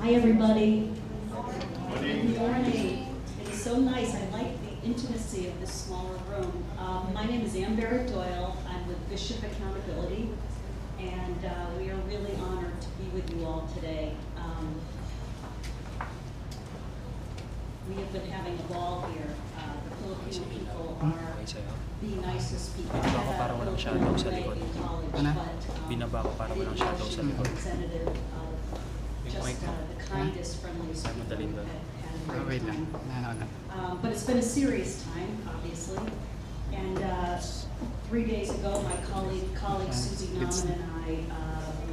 Hi, everybody. Good morning. It is so nice. I like the intimacy of this smaller room. My name is Barret Doyle. I'm with Bishop Accountability, and we are really honored to be with you all today. We have been having a ball here. The Filipino people are the nicest people. Para walang shadow sa likod. Binaba ko para walang shadow sa likod. Just the kindest, friendliest people had a great time. But it's been a serious time, obviously. And 3 days ago, my colleague Suzy, Nauman, and I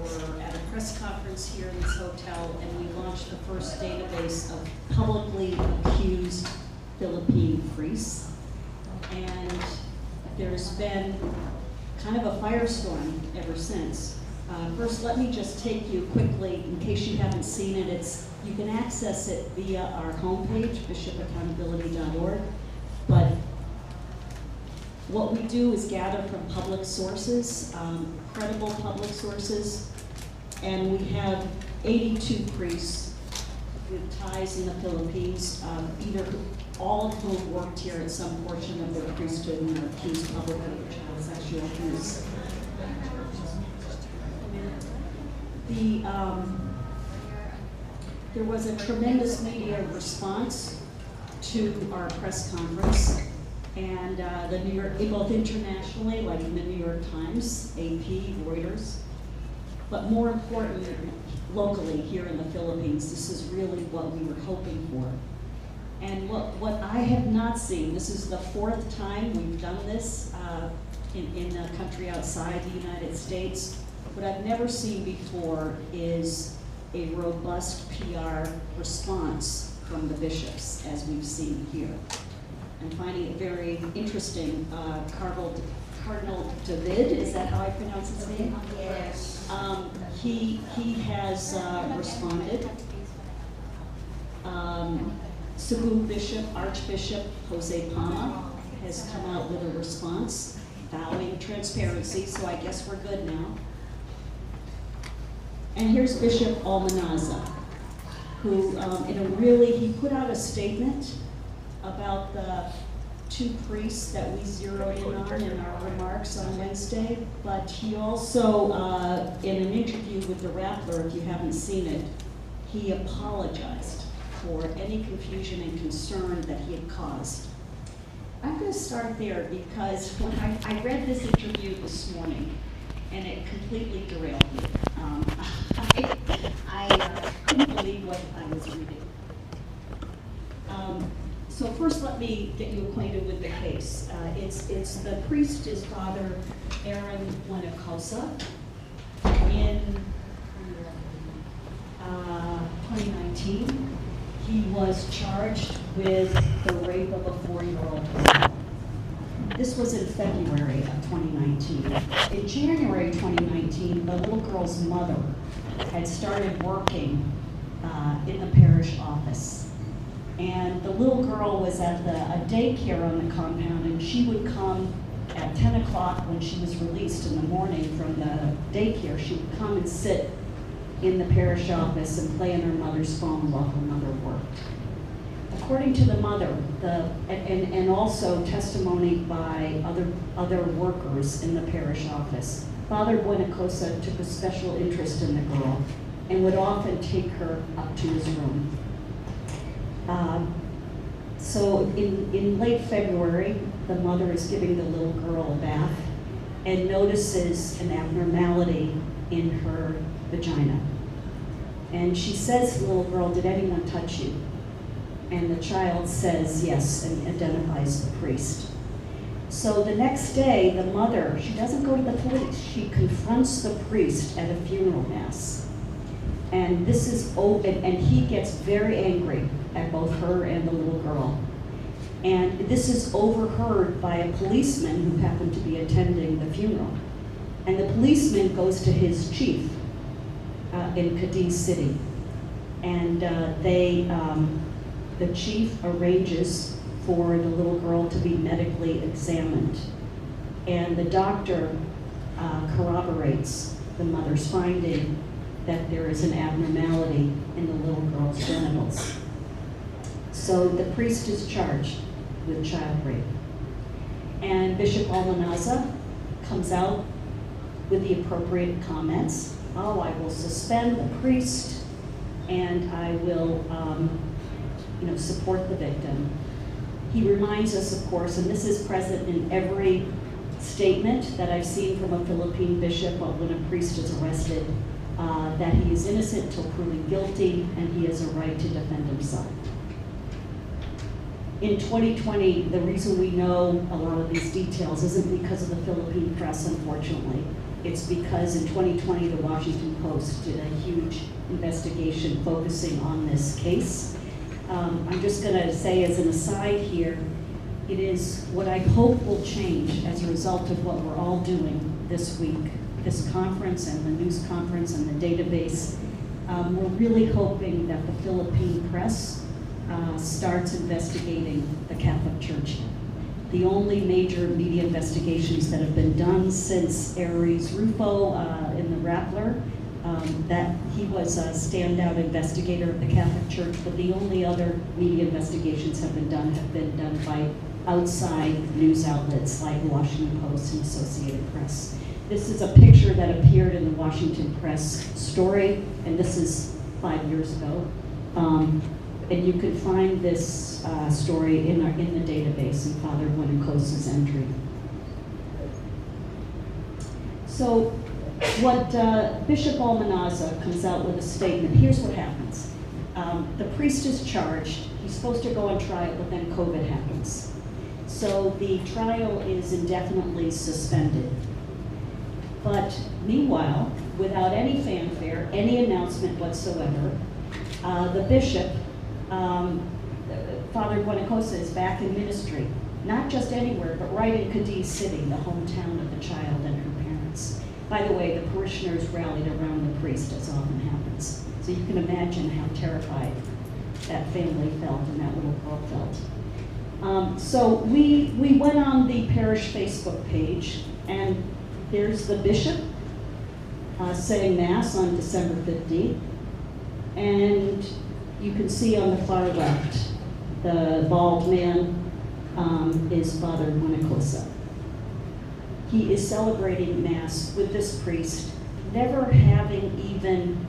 were at a press conference here in this hotel, and we launched the first database of publicly accused Philippine priests. And there's been kind of a firestorm ever since. First, let me just take you quickly, in case you haven't seen it, you can access it via our homepage, bishopaccountability.org. But what we do is gather from public sources, credible public sources, and we have 82 priests with ties in the Philippines, either all of whom worked here at some portion of their priesthood and are accused publicly of child sexual abuse. There was a tremendous media response to our press conference, and the New York, both internationally, like in the New York Times, AP, Reuters, but more importantly, locally here in the Philippines. This is really what we were hoping for. And what I have not seen, this is the 4th time we've done this in a country outside the United States. What I've never seen before is a robust PR response from the bishops, as we've seen here. I'm finding it very interesting. Cardinal David, is that how I pronounce his name? Yes. He has responded. Cebu Bishop, Archbishop Jose Palma has come out with a response, vowing transparency, so I guess we're good now. And here's Bishop Almanaza, who he put out a statement about the 2 priests that we zeroed in on in our remarks on Wednesday, but he also, in an interview with the Rappler, if you haven't seen it, he apologized for any confusion and concern that he had caused. I'm going to start there because when I read this interview this morning, and it completely derailed me. I couldn't believe what I was reading. So first, let me get you acquainted with the case. It's the priest is Father Aaron Buenacosa. In 2019, he was charged with the rape of a 4-year-old girl. This was in February of 2019. In January 2019, the little girl's mother had started working in the parish office. And the little girl was at a daycare on the compound, and she would come at 10 o'clock when she was released in the morning from the daycare. She would come and sit in the parish office and play on her mother's phone while her mother worked. According to the mother, and also testimony by other workers in the parish office, Father Buenacosa took a special interest in the girl and would often take her up to his room. So in late February, the mother is giving the little girl a bath and notices an abnormality in her vagina. And she says to the little girl, "Did anyone touch you?" And the child says yes and identifies the priest. So the next day, the mother, she doesn't go to the police. She confronts the priest at a funeral mass. And this is open, and he gets very angry at both her and the little girl. And this is overheard by a policeman who happened to be attending the funeral. And the policeman goes to his chief in Cadiz City. And the chief arranges for the little girl to be medically examined. And the doctor corroborates the mother's finding that there is an abnormality in the little girl's genitals. So the priest is charged with child rape. And Bishop Almanza comes out with the appropriate comments. Oh, I will suspend the priest, and I will support the victim. He reminds us, of course, and this is present in every statement that I've seen from a Philippine bishop when a priest is arrested, that he is innocent till proven guilty, and he has a right to defend himself. In 2020, the reason we know a lot of these details isn't because of the Philippine press, unfortunately. It's because in 2020, the Washington Post did a huge investigation focusing on this case. I'm just going to say as an aside here, it is what I hope will change as a result of what we're all doing this week, this conference and the news conference and the database. We're really hoping that the Philippine press starts investigating the Catholic Church. The only major media investigations that have been done since Aries Rufo in the Rappler, that he was a standout investigator of the Catholic Church, but the only other media investigations have been done by outside news outlets like the Washington Post and Associated Press. This is a picture that appeared in the Washington Press story, and this is 5 years ago. And you can find this story in the database in Father Buenacosa's entry. So what Bishop Almanza comes out with a statement. Here's what happens. The priest is charged. He's supposed to go on trial, but then COVID happens. So the trial is indefinitely suspended. But meanwhile, without any fanfare, any announcement whatsoever, the bishop, Father Buenacosa, is back in ministry, not just anywhere, but right in Cadiz City, the hometown of the child and her parents. By the way, the parishioners rallied around the priest, as often happens. So you can imagine how terrified that family felt and that little girl felt. So we went on the parish Facebook page, and there's the bishop saying Mass on December 15th, and you can see on the far left, the bald man is Father Buenacosa. He is celebrating Mass with this priest, never having even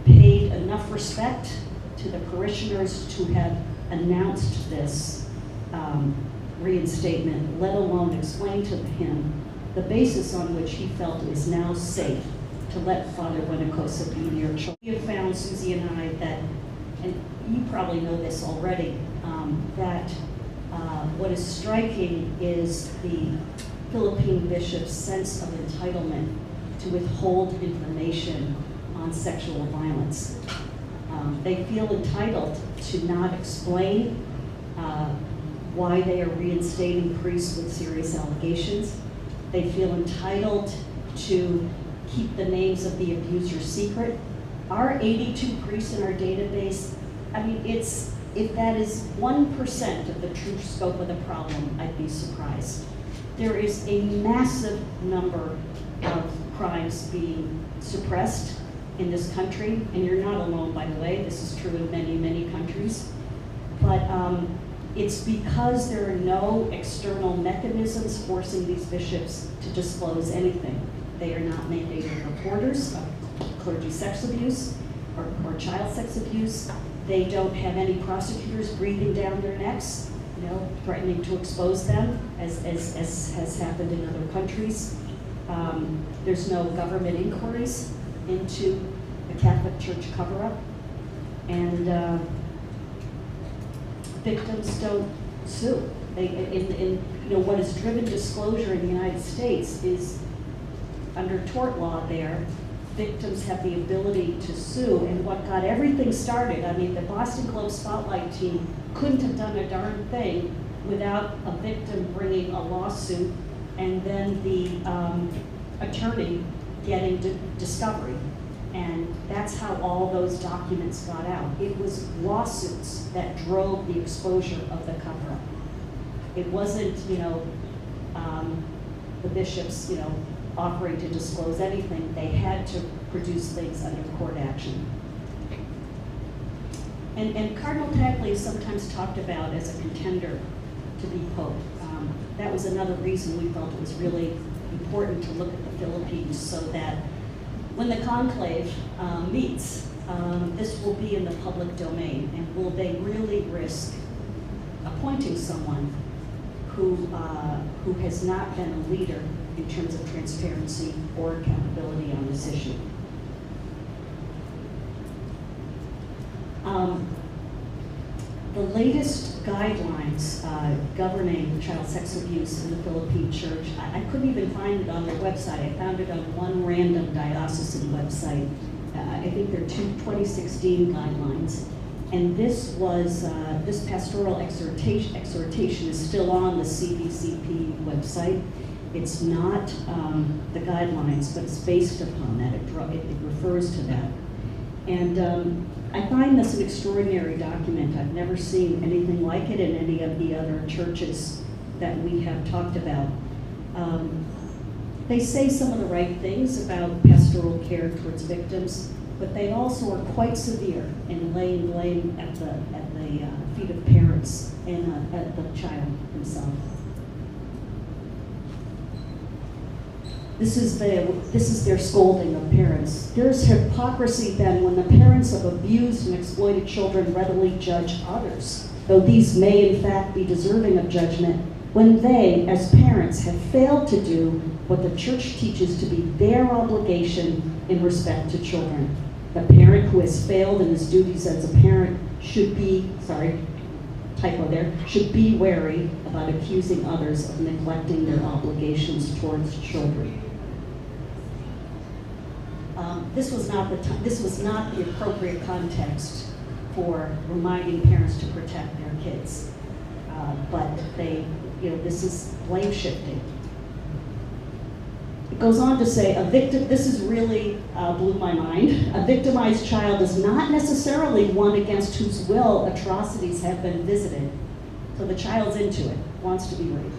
paid enough respect to the parishioners to have announced this reinstatement, let alone explain to him the basis on which he felt it is now safe to let Father Buenacosa be near children. We have found, Suzy and I, that, and you probably know this already, that what is striking is the Philippine bishop's sense of entitlement to withhold information on sexual violence. They feel entitled to not explain why they are reinstating priests with serious allegations. They feel entitled to keep the names of the abusers secret. Our 82 priests in our database, I mean, if that is 1% of the true scope of the problem, I'd be surprised. There is a massive number of crimes being suppressed in this country, and you're not alone, by the way. This is true in many, many countries. But it's because there are no external mechanisms forcing these bishops to disclose anything. They are not mandated reporters of clergy sex abuse or child sex abuse. They don't have any prosecutors breathing down their necks, threatening to expose them, as has happened in other countries. There's no government inquiries into the Catholic Church cover-up, and victims don't sue. What has driven disclosure in the United States is, under tort law there, victims have the ability to sue, and what got everything started, I mean, the Boston Globe Spotlight team couldn't have done a darn thing without a victim bringing a lawsuit and then the attorney getting discovery. And that's how all those documents got out. It was lawsuits that drove the exposure of the cover-up. It wasn't, the bishops, offering to disclose anything, they had to produce things under court action. And Cardinal Tagley is sometimes talked about as a contender to be Pope. That was another reason we felt it was really important to look at the Philippines, so that when the conclave meets, this will be in the public domain, and will they really risk appointing someone who has not been a leader in terms of transparency or accountability on this issue. The latest guidelines governing child sex abuse in the Philippine Church, I couldn't even find it on their website. I found it on one random diocesan website. I think they're 2016 guidelines. And this was, this pastoral exhortation is still on the CBCP website. It's not the guidelines, but it's based upon that. It refers to that. And I find this an extraordinary document. I've never seen anything like it in any of the other churches that we have talked about. They say some of the right things about pastoral care towards victims, but they also are quite severe in laying blame at the feet of parents and at the child himself. This is their scolding of parents. There's hypocrisy then when the parents of abused and exploited children readily judge others, though these may in fact be deserving of judgment, when they, as parents, have failed to do what the church teaches to be their obligation in respect to children. The parent who has failed in his duties as a parent should be, should be wary about accusing others of neglecting their obligations towards children. This was not the appropriate context for reminding parents to protect their kids, but this is blame shifting. It goes on to say, this is really blew my mind. A victimized child is not necessarily one against whose will atrocities have been visited. So the child's into it, wants to be raped.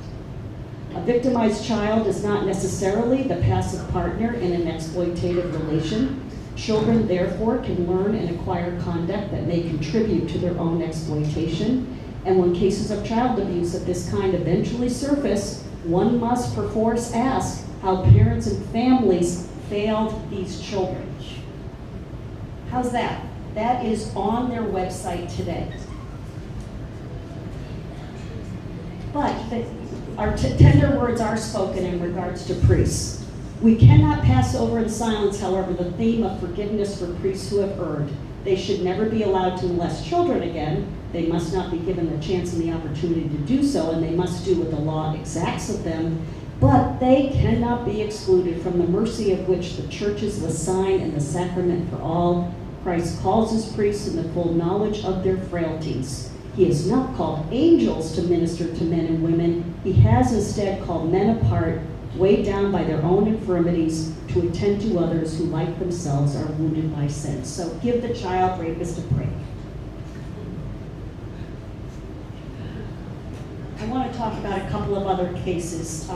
A victimized child is not necessarily the passive partner in an exploitative relation. Children, therefore, can learn and acquire conduct that may contribute to their own exploitation. And when cases of child abuse of this kind eventually surface, one must perforce ask how parents and families failed these children. How's that? That is on their website today. But our tender words are spoken in regards to priests. We cannot pass over in silence, however, the theme of forgiveness for priests who have erred. They should never be allowed to molest children again. They must not be given the chance and the opportunity to do so, and they must do what the law exacts of them. But they cannot be excluded from the mercy of which the church is the sign and the sacrament for all. Christ calls his priests in the full knowledge of their frailties. He has not called angels to minister to men and women. He has instead called men apart, weighed down by their own infirmities, to attend to others who, like themselves, are wounded by sin. So give the child rapist a break. I want to talk about a couple of other cases.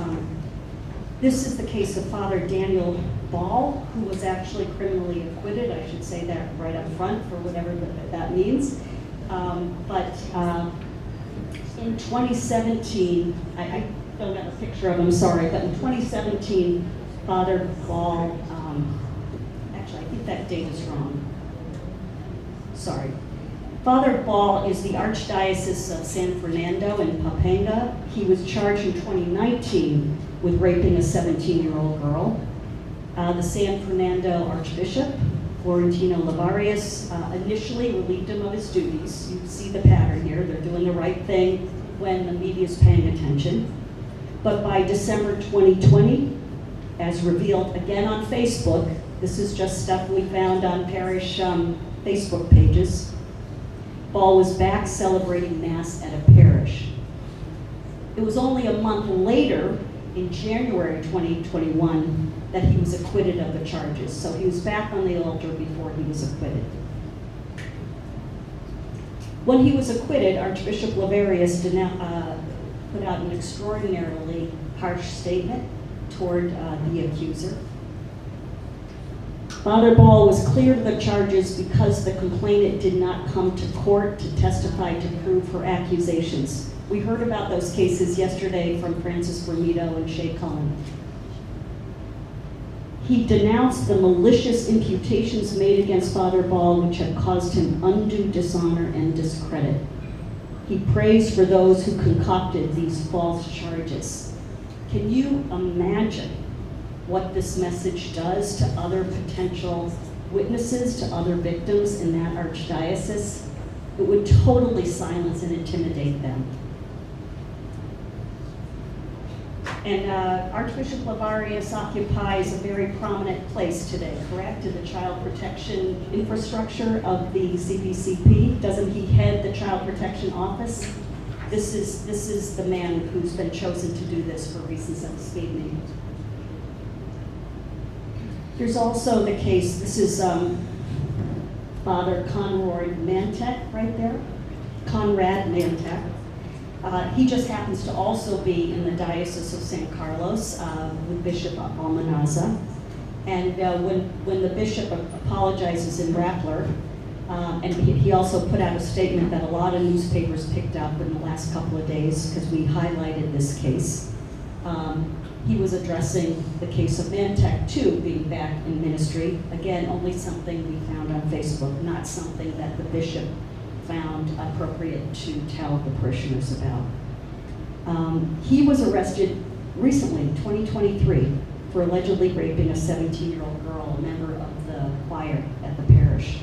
This is the case of Father Daniel Ball, who was actually criminally acquitted. I should say that right up front for whatever that means. But in 2017, I don't have a picture of him, sorry, but in 2017, Father Ball, actually I think that date is wrong. Sorry. Father Ball is the Archdiocese of San Fernando in Pampanga. He was charged in 2019 with raping a 17-year-old girl. The San Fernando Archbishop, Florentino Lavarius, initially relieved him of his duties. You see the pattern here. They're doing the right thing when the media is paying attention. But by December 2020, as revealed again on Facebook, this is just stuff we found on parish Facebook pages, Ball was back celebrating Mass at a parish. It was only a month later, in January 2021, that he was acquitted of the charges. So he was back on the altar before he was acquitted. When he was acquitted, Archbishop Lavarius put out an extraordinarily harsh statement. toward the accuser. Father Ball was cleared of the charges because the complainant did not come to court to testify to prove her accusations. We heard about those cases yesterday from Francis Bermudo and Shay Cullen. He denounced the malicious imputations made against Father Ball, which had caused him undue dishonor and discredit. He praised for those who concocted these false charges. Can you imagine what this message does to other potential witnesses, to other victims in that archdiocese? It would totally silence and intimidate them. And Archbishop Lavarius occupies a very prominent place today, correct, in the child protection infrastructure of the CBCP. Doesn't he head the child protection office? This is the man who's been chosen to do this for reasons that escape me. There's also the case, this is Father Conrad Mantek right there, Conrad Mantek. He just happens to also be in the Diocese of San Carlos with Bishop Almanza. And when the bishop apologizes in Rappler, and he also put out a statement that a lot of newspapers picked up in the last couple of days because we highlighted this case. He was addressing the case of Mantek too, being back in ministry. Again, only something we found on Facebook, not something that the bishop found appropriate to tell the parishioners about. He was arrested recently, 2023, for allegedly raping a 17-year-old girl, a member of the choir at the parish.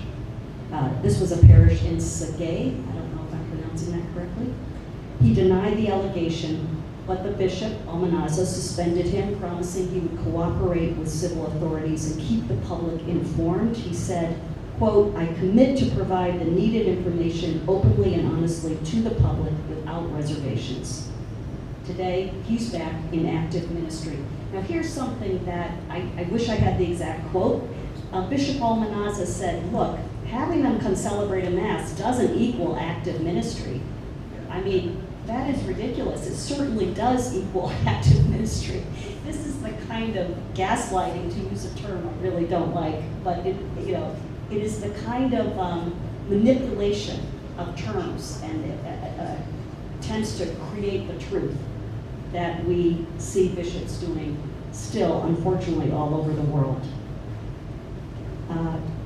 This was a parish in Sagay. I don't know if I'm pronouncing that correctly. He denied the allegation, but the bishop, Almanza, suspended him, promising he would cooperate with civil authorities and keep the public informed. He said, quote, "I commit to provide the needed information openly and honestly to the public without reservations." Today, he's back in active ministry. Now here's something that I wish I had the exact quote. Bishop Almanza said, look, having them come celebrate a mass doesn't equal active ministry. I mean, that is ridiculous. It certainly does equal active ministry. This is the kind of gaslighting, to use a term I really don't like, but it is the kind of manipulation of terms, and it tends to create the truth that we see bishops doing still, unfortunately, all over the world.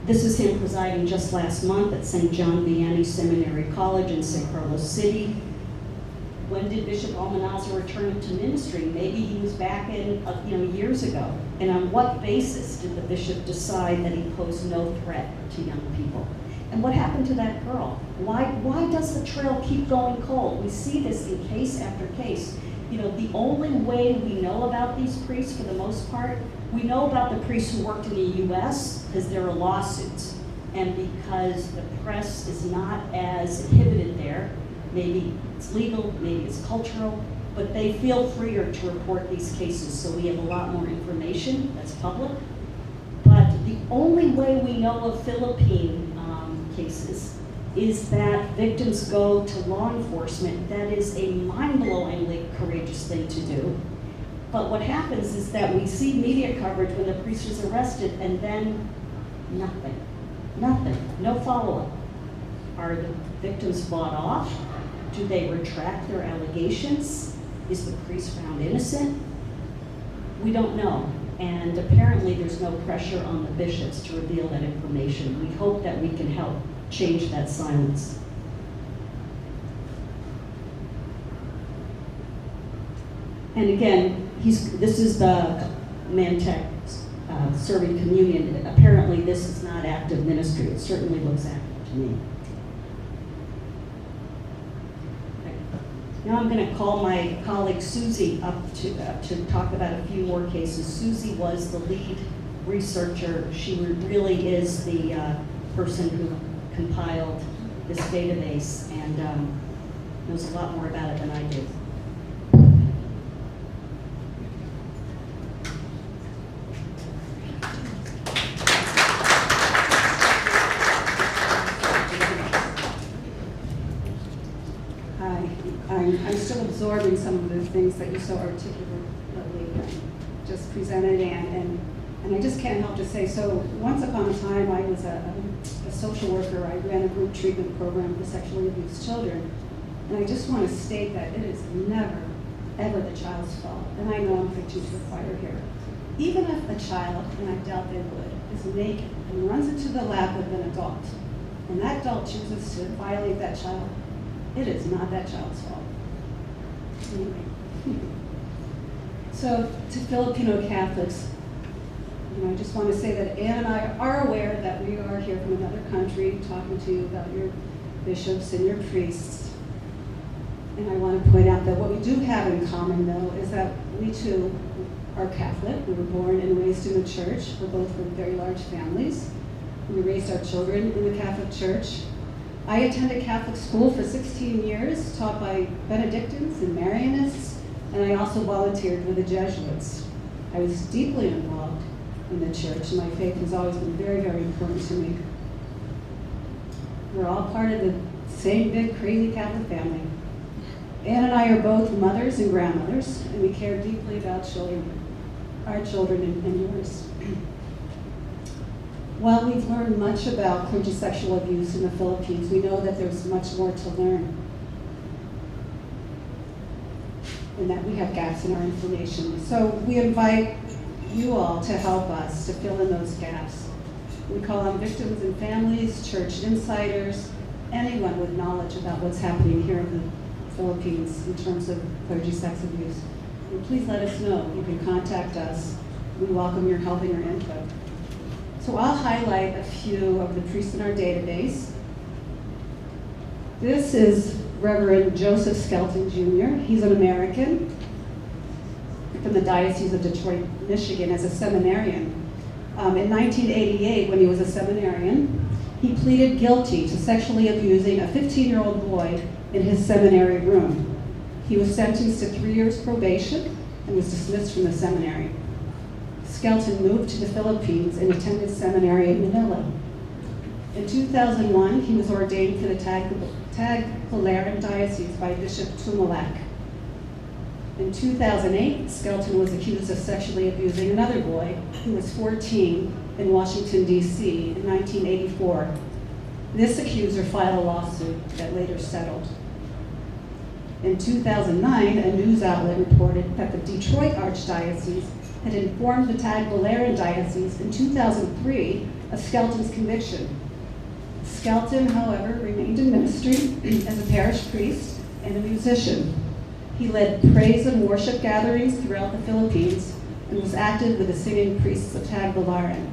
This is him presiding just last month at St. John Vianney Seminary College in San Carlos City. When did Bishop Almanza return to ministry? Maybe he was back in years ago. And on what basis did the bishop decide that he posed no threat to young people? And what happened to that girl? Why does the trail keep going cold? We see this in case after case. The only way we know about these priests, for the most part, we know about the priests who worked in the U.S. because there are lawsuits, and because the press is not as inhibited there. Maybe it's legal, maybe it's cultural, but they feel freer to report these cases, so we have a lot more information that's public. But the only way we know of Philippine cases is that victims go to law enforcement. That is a mind-blowingly courageous thing to do. But what happens is that we see media coverage when the priest is arrested, and then nothing, no follow-up. Are the victims bought off? Do they retract their allegations? Is the priest found innocent? We don't know. And apparently there's no pressure on the bishops to reveal that information. We hope that we can help change that silence. And again, this is the Mantek serving communion. Apparently this is not active ministry. It certainly looks active to me. Now I'm going to call my colleague Suzy up to talk about a few more cases. Suzy was the lead researcher. She really is the person who compiled this database and knows a lot more about it than I do. I'm still absorbing some of the things that you so articulately just presented, and I just can't help to say, so once upon a time I was a social worker. I ran a group treatment program for sexually abused children. And I just want to state that it is never, ever the child's fault. And I know I'm preaching to the choir here. Even if a child, and I doubt they would, is naked and runs into the lap of an adult, and that adult chooses to violate that child, it is not that child's fault. Anyway. So to Filipino Catholics, I just want to say that Ann and I are aware that we are here from another country talking to you about your bishops and your priests. And I want to point out that what we do have in common, though, is that we too are Catholic. We were born and raised in the church. We're both from very large families. We raised our children in the Catholic Church. I attended Catholic school for 16 years, taught by Benedictines and Marianists, and I also volunteered with the Jesuits. I was deeply involved in the church, and my faith has always been very, very important to me. We're all part of the same big, crazy Catholic family. Ann and I are both mothers and grandmothers, and we care deeply about children, our children and yours. While we've learned much about clergy sexual abuse in the Philippines, we know that there's much more to learn, and that we have gaps in our information. So we invite you all to help us to fill in those gaps. We call on victims and families, church insiders, anyone with knowledge about what's happening here in the Philippines in terms of clergy sex abuse. And please let us know. You can contact us. We welcome your help and your input. So I'll highlight a few of the priests in our database. This is Reverend Joseph Skelton Jr. He's an American from the Diocese of Detroit, Michigan, as a seminarian. In 1988, when he was a seminarian, he pleaded guilty to sexually abusing a 15-year-old boy in his seminary room. He was sentenced to 3 years probation and was dismissed from the seminary. Skelton moved to the Philippines and attended seminary in Manila. In 2001, he was ordained for the Tagbilaran Diocese by Bishop Tumalak. In 2008, Skelton was accused of sexually abusing another boy who was 14 in Washington, D.C. in 1984. This accuser filed a lawsuit that later settled. In 2009, a news outlet reported that the Detroit Archdiocese had informed the Tagbilaran Diocese in 2003 of Skelton's conviction. Skelton, however, remained in ministry as a parish priest and a musician. He led praise and worship gatherings throughout the Philippines and was active with the singing priests of Tagbilaran.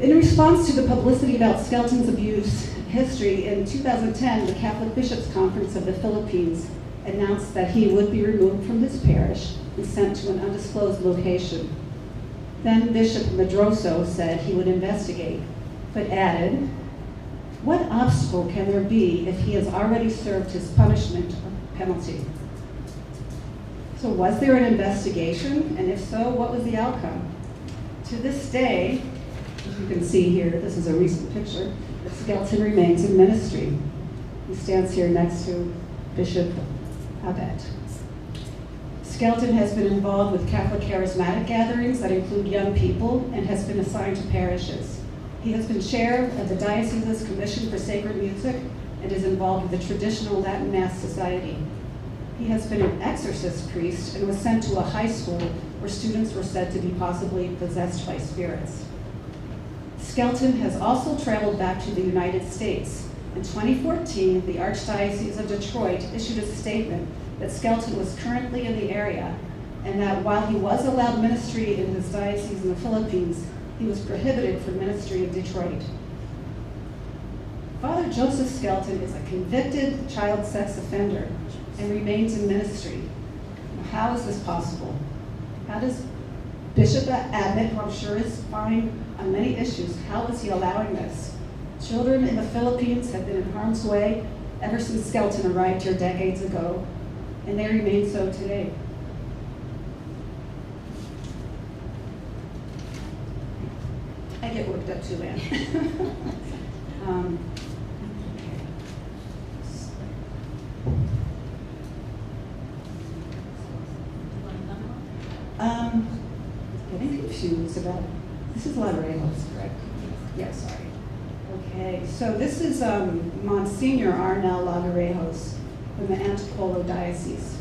In response to the publicity about Skelton's abuse history, in 2010, the Catholic Bishops' Conference of the Philippines announced that he would be removed from his parish and sent to an undisclosed location. Then Bishop Medroso said he would investigate, but added, "What obstacle can there be if he has already served his punishment or penalty?" So was there an investigation? And if so, what was the outcome? To this day, as you can see here, this is a recent picture, Skelton remains in ministry. He stands here next to Bishop Abet. Skelton has been involved with Catholic charismatic gatherings that include young people and has been assigned to parishes. He has been chair of the Diocese's Commission for Sacred Music and is involved with the Traditional Latin Mass Society. He has been an exorcist priest and was sent to a high school where students were said to be possibly possessed by spirits. Skelton has also traveled back to the United States. In 2014, the Archdiocese of Detroit issued a statement that Skelton was currently in the area and that while he was allowed ministry in his diocese in the Philippines, he was prohibited from ministry in Detroit. Father Joseph Skelton is a convicted child sex offender and remains in ministry. How is this possible? How does Bishop Abbott, who I'm sure is fine on many issues, how is he allowing this? Children in the Philippines have been in harm's way ever since Skelton arrived here decades ago, and they remain so today. I get worked up too, Ann. just about. This is Ladarejos, correct? Yes, sorry. Okay, so this is Monsignor Arnel Ladarejos from the Antipolo Diocese.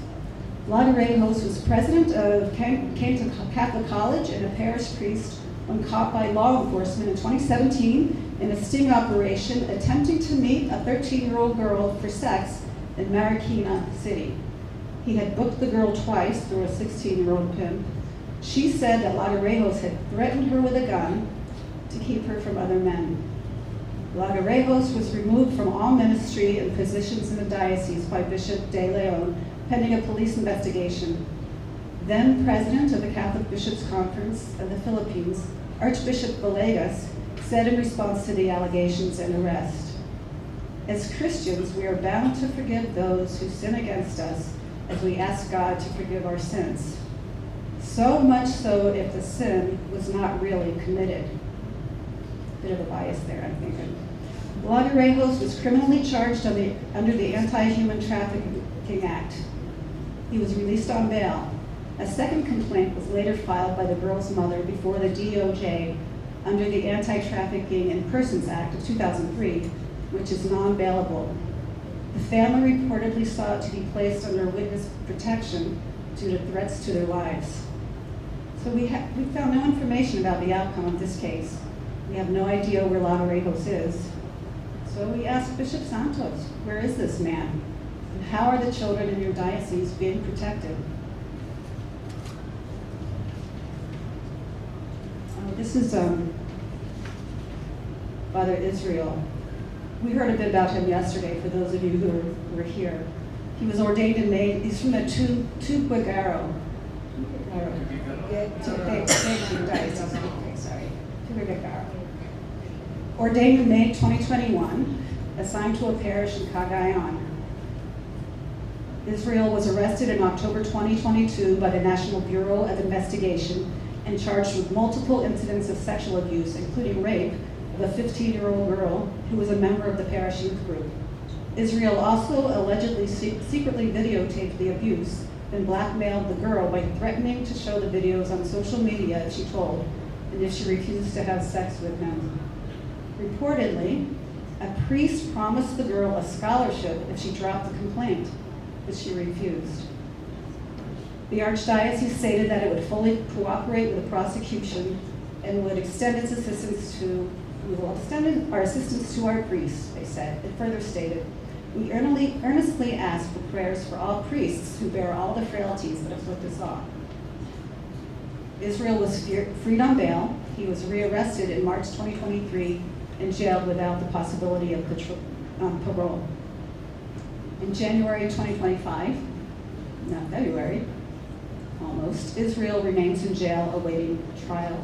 Ladarejos was president of, came to Catholic College and a parish priest when caught by law enforcement in 2017 in a sting operation attempting to meet a 13-year-old girl for sex in Marikina City. He had booked the girl twice through a 16-year-old pimp. She said that Ladarejos had threatened her with a gun to keep her from other men. Ladarejos was removed from all ministry and positions in the diocese by Bishop De Leon, pending a police investigation. Then President of the Catholic Bishops' Conference of the Philippines, Archbishop Villegas, said in response to the allegations and arrest, "As Christians, we are bound to forgive those who sin against us as we ask God to forgive our sins. So much so if the sin was not really committed." Bit of a bias there, I'm thinking. Ladarejos was criminally charged under the Anti-Human Trafficking Act. He was released on bail. A second complaint was later filed by the girl's mother before the DOJ under the Anti-Trafficking in Persons Act of 2003, which is non-bailable. The family reportedly sought to be placed under witness protection due to threats to their lives. So we found no information about the outcome of this case. We have no idea where Ladarejos is. So we asked Bishop Santos, where is this man? And how are the children in your diocese being protected? This is Father Israel. We heard a bit about him yesterday, for those of you who were here. He was ordained in May. He's from the Tuguegarao. Ordained in May 2021, assigned to a parish in Cagayan. Israel was arrested in October 2022 by the National Bureau of Investigation and charged with multiple incidents of sexual abuse, including rape, of a 15-year-old girl who was a member of the parish youth group. Israel also allegedly secretly videotaped the abuse and blackmailed the girl by threatening to show the videos on social media if she told, and if she refused to have sex with him. Reportedly, a priest promised the girl a scholarship if she dropped the complaint, but she refused. The Archdiocese stated that it would fully cooperate with the prosecution and would extend its assistance to, we will extend our assistance to our priests, they said. It further stated, "We earnestly ask for prayers for all priests who bear all the frailties that afflict us all." Israel was freed on bail. He was rearrested in March 2023 and jailed without the possibility of parole. In January 2025, not February, almost, Israel remains in jail awaiting trial.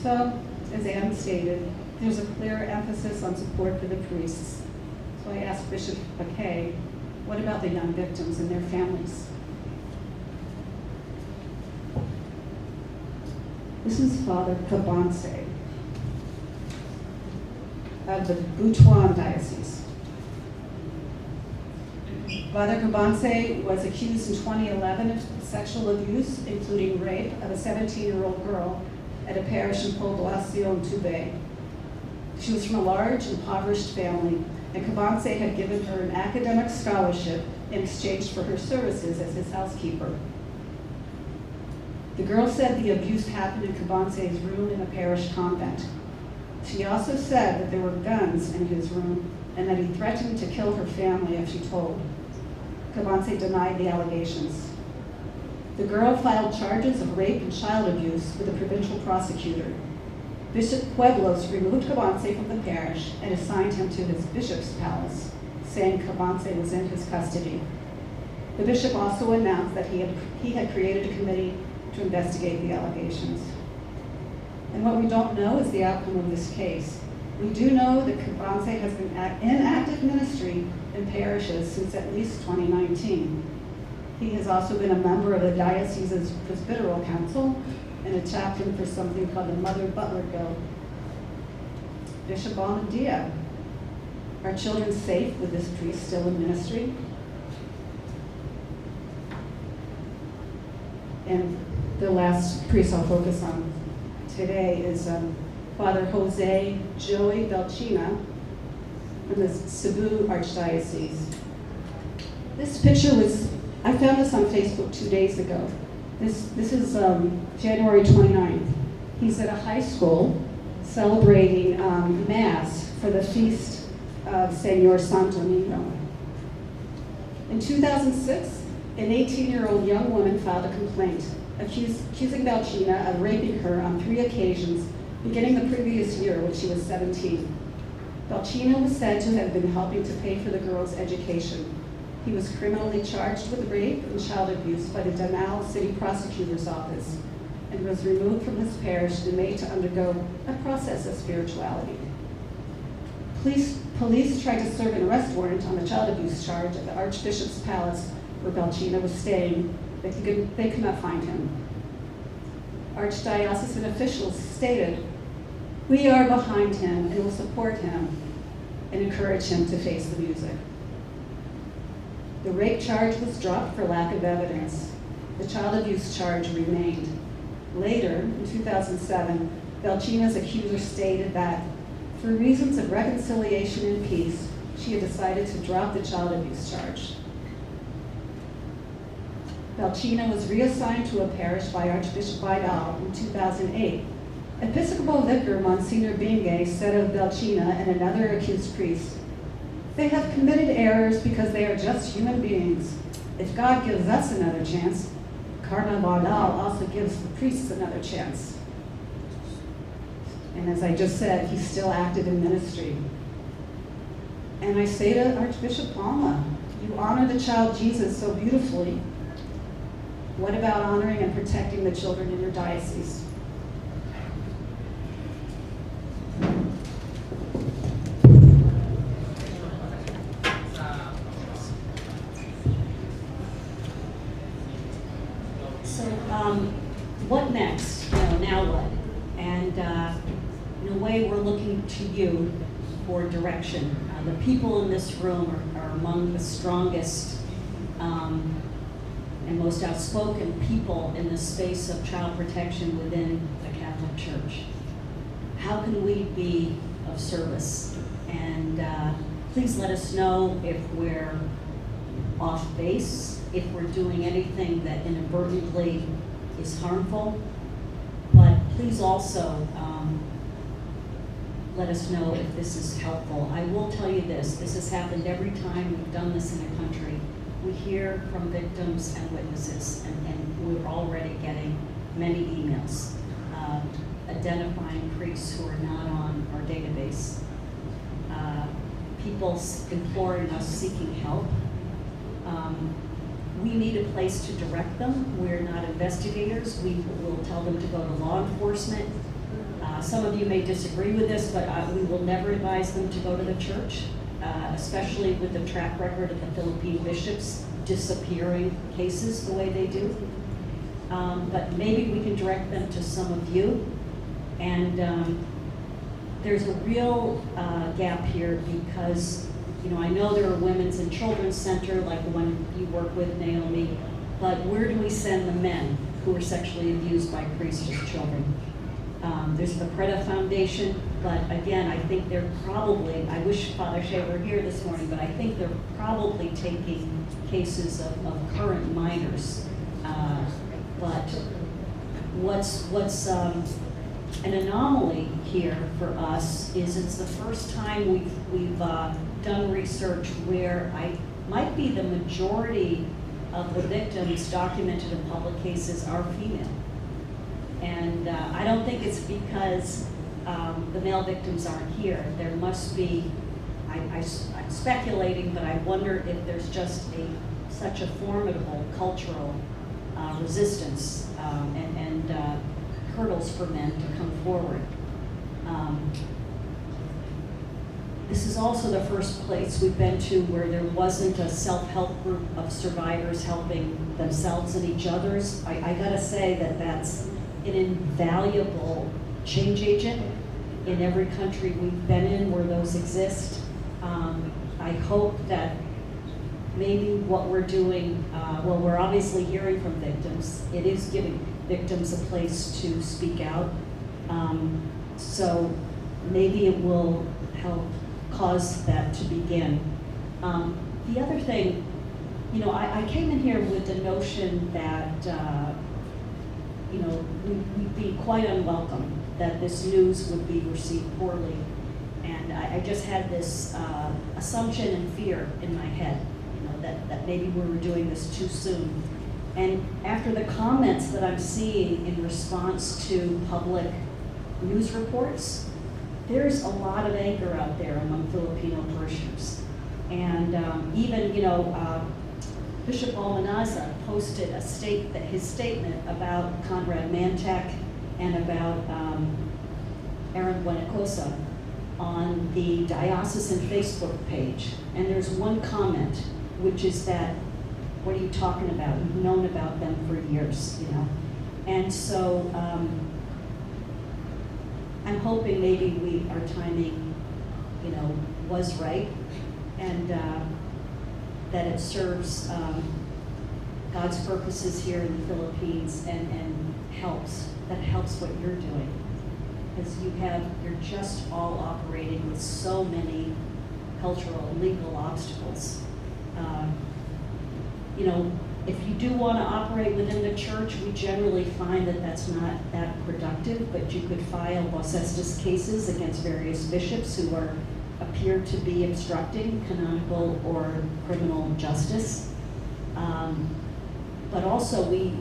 So, as Anne stated, there's a clear emphasis on support for the priests. So I asked Bishop McKay, what about the young victims and their families? This is Father Cabanse of the Butuan Diocese. Father Cabanse was accused in 2011 of sexual abuse, including rape of a 17-year-old girl at a parish in Poblacion Tubay. She was from a large, impoverished family, and Cabanse had given her an academic scholarship in exchange for her services as his housekeeper. The girl said the abuse happened in Cabanse's room in a parish convent. She also said that there were guns in his room and that he threatened to kill her family if she told. Cabanse denied the allegations. The girl filed charges of rape and child abuse with the provincial prosecutor. Bishop Pueblos removed Cabanse from the parish and assigned him to his bishop's palace, saying Cabanse was in his custody. The bishop also announced that he had created a committee to investigate the allegations. And what we don't know is the outcome of this case. We do know that Cabanse has been in active ministry in parishes since at least 2019. He has also been a member of the diocese's presbyteral council and a chaplain for something called the Mother Butler Guild. Bishop Almadia, are children safe with this priest still in ministry? And the last priest I'll focus on today is Father Jose Joey Belchina from the Cebu Archdiocese. This picture I found this on Facebook 2 days ago. This is January 29th. He's at a high school celebrating Mass for the feast of Señor Santo Niño. In 2006, an 18-year-old young woman filed a complaint accusing Belchina of raping her on 3 occasions, beginning the previous year when she was 17. Belchina was said to have been helping to pay for the girl's education. He was criminally charged with rape and child abuse by the Danao City Prosecutor's Office and was removed from his parish and made to undergo a process of spirituality. Police tried to serve an arrest warrant on the child abuse charge at the Archbishop's Palace where Belchina was staying. They could not find him. Archdiocesan officials stated, "We are behind him and will support him and encourage him to face the music." The rape charge was dropped for lack of evidence. The child abuse charge remained. Later, in 2007, Belchina's accuser stated that, for reasons of reconciliation and peace, she had decided to drop the child abuse charge. Belchina was reassigned to a parish by Archbishop Vidal in 2008. Episcopal Vicar Monsignor Bingay said of Belchina and another accused priest, "They have committed errors because they are just human beings. If God gives us another chance, Cardinal Vidal also gives the priests another chance." And as I just said, he's still active in ministry. And I say to Archbishop Palma, you honor the child Jesus so beautifully. What about honoring and protecting the children in your diocese? So, what next? Now what? And in a way, we're looking to you for direction. The people in this room are among the strongest and most outspoken people in the space of child protection within the Catholic Church. How can we be of service? And please let us know if we're off base, if we're doing anything that inadvertently is harmful, but please also let us know if this is helpful. I will tell you this has happened every time we've done this in the country. We hear from victims and witnesses, and we're already getting many emails identifying priests who are not on our database. People imploring us, seeking help. We need a place to direct them. We're not investigators. We will tell them to go to law enforcement. Some of you may disagree with this, but we will never advise them to go to the church, especially with the track record of the Philippine bishops disappearing cases the way they do. But maybe we can direct them to some of you. And there's a real gap here because, I know there are women's and children's center, like the one you work with, Naomi, but where do we send the men who are sexually abused by priests as children? There's the Preda Foundation, but again, I think they're probably, I wish Father Shea were here this morning, but I think they're probably taking cases of current minors. But what's an anomaly here for us is it's the first time we've done research where might be the majority of the victims documented in public cases are female. And I don't think it's because the male victims aren't here. There must be, I'm speculating, but I wonder if there's just such a formidable cultural resistance and hurdles for men to come forward. This is also the first place we've been to where there wasn't a self-help group of survivors helping themselves and each others. I gotta say that's an invaluable change agent in every country we've been in where those exist. I hope that maybe what we're doing, we're obviously hearing from victims. It is giving victims a place to speak out. So maybe it will help cause that to begin. The other thing, you know, I came in here with the notion that, you know, we'd be quite unwelcome, that this news would be received poorly. And I just had this assumption and fear in my head, you know, that maybe we were doing this too soon. And after the comments that I'm seeing in response to public news reports, there's a lot of anger out there among Filipino parishioners. And even, you know, Bishop Almanaza posted his statement about Conrad Mantak and about Aaron Buenacosa on the diocesan Facebook page. And there's one comment, which is that, what are you talking about? We've known about them for years, you know. And so I'm hoping maybe our timing, you know, was right, and that it serves God's purposes here in the Philippines and helps what you're doing. Because you're just all operating with so many cultural and legal obstacles. You know, if you do want to operate within the church, we generally find that that's not that productive, but you could file vos estis cases against various bishops who appear to be obstructing canonical or criminal justice. But also we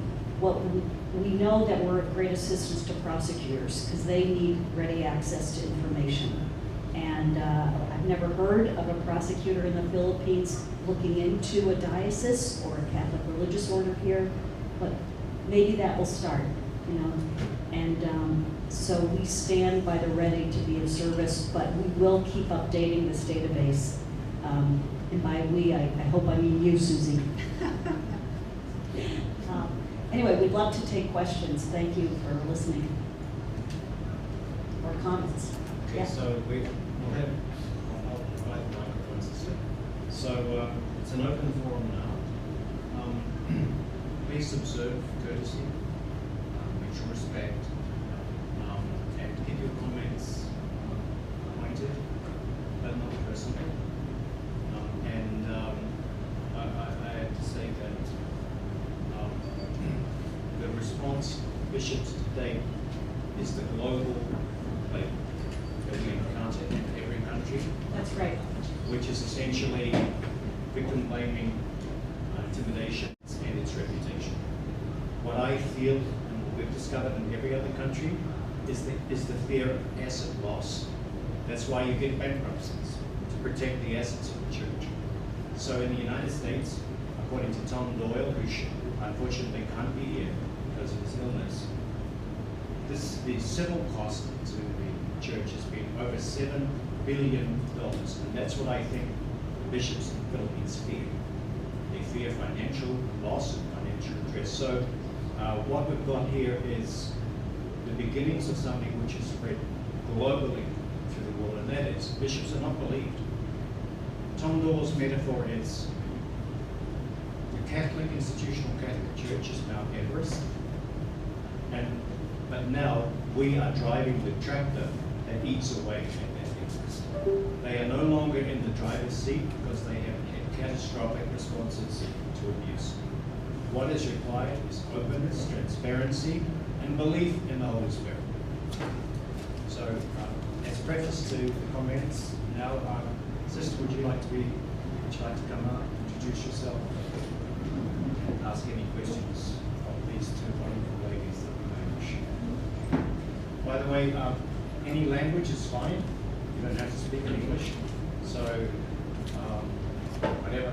know that we're of great assistance to prosecutors because they need ready access to information. And I've never heard of a prosecutor in the Philippines looking into a diocese or a Catholic religious order here, but maybe that will start, you know. And so we stand by the ready to be of service, but we will keep updating this database. And by we, I hope I mean you, Suzy. Anyway, we'd love to take questions. Thank you for listening. Or comments. Okay, yeah. So we'll have, I'll provide the microphone system. So it's an open forum now. Please observe courtesy, mutual respect, and keep your comments pointed, but not personal. I have to say that the response bishops today is the global playbook that we encounter in every country. That's right. Which is essentially victim blaming, intimidation, and its reputation. What I feel, and what we've discovered in every other country, is the fear of asset loss. That's why you get bankruptcies, to protect the assets of the church. So in the United States, according to Tom Doyle, who unfortunately can't be here because of his illness, the civil cost to the church has been over $7 billion, and that's what I think the bishops in the Philippines fear. They fear financial loss and financial interest. So what we've got here is the beginnings of something which is spread globally through the world, and that is bishops are not believed. Tom Doyle's metaphor is the Catholic, institutional Catholic Church is Mount Everest, but now we are driving the tractor that eats away at that Everest. They are no longer in the driver's seat because they have had catastrophic responses to abuse. What is required is openness, transparency, and belief in the Holy Spirit. So, as preface to the comments, now, Sister, would you like to come up, introduce yourself, and ask any questions of these two wonderful ladies that we may wish? By the way, any language is fine. You don't have to speak in English. So, whatever.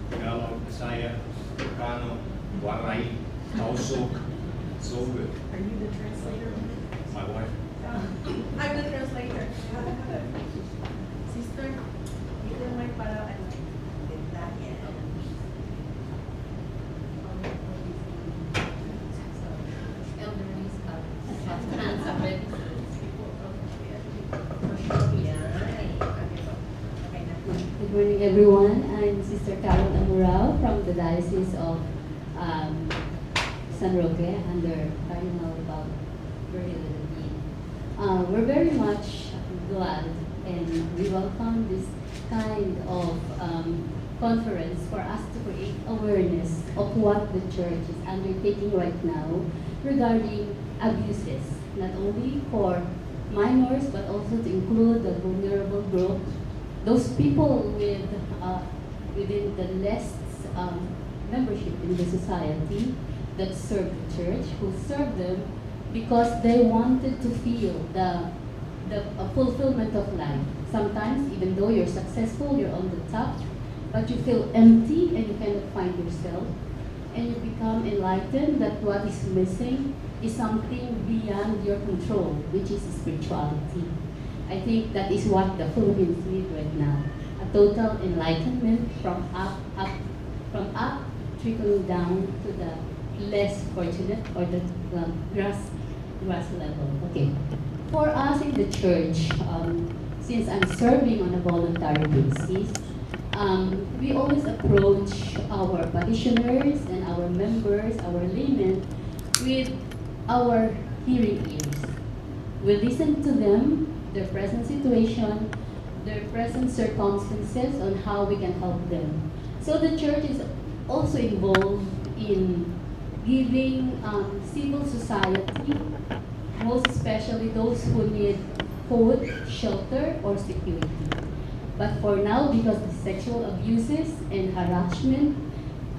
Tagalog, Bisaya, Ilocano, Waray, Tausug, it's all good. Are you the translator? My wife. I'm the translator. Sister, you don't mind para get that yet. Good morning, everyone. I'm Sister Carol Amurao from the Diocese of San Roque under Cardinal where he will be. We're very much glad and we welcome this kind of conference for us to create awareness of what the church is undertaking right now regarding abuses, not only for minors but also to include the vulnerable group, those people with within the less membership in the society that serve the church, who serve them because they wanted to feel the fulfillment of life. Sometimes, even though you're successful, you're on the top, but you feel empty and you cannot find yourself. And you become enlightened that what is missing is something beyond your control, which is spirituality. I think that is what the Philippines need right now. A total enlightenment from up, trickling down to the less fortunate or the grass level. Okay. For us in the church, since I'm serving on a voluntary basis, we always approach our parishioners and our members, our laymen, with our hearing ears. We listen to them, their present situation, their present circumstances, on how we can help them. So the church is also involved in giving civil society, most especially those who need food, shelter, or security. But for now, because the sexual abuses and harassment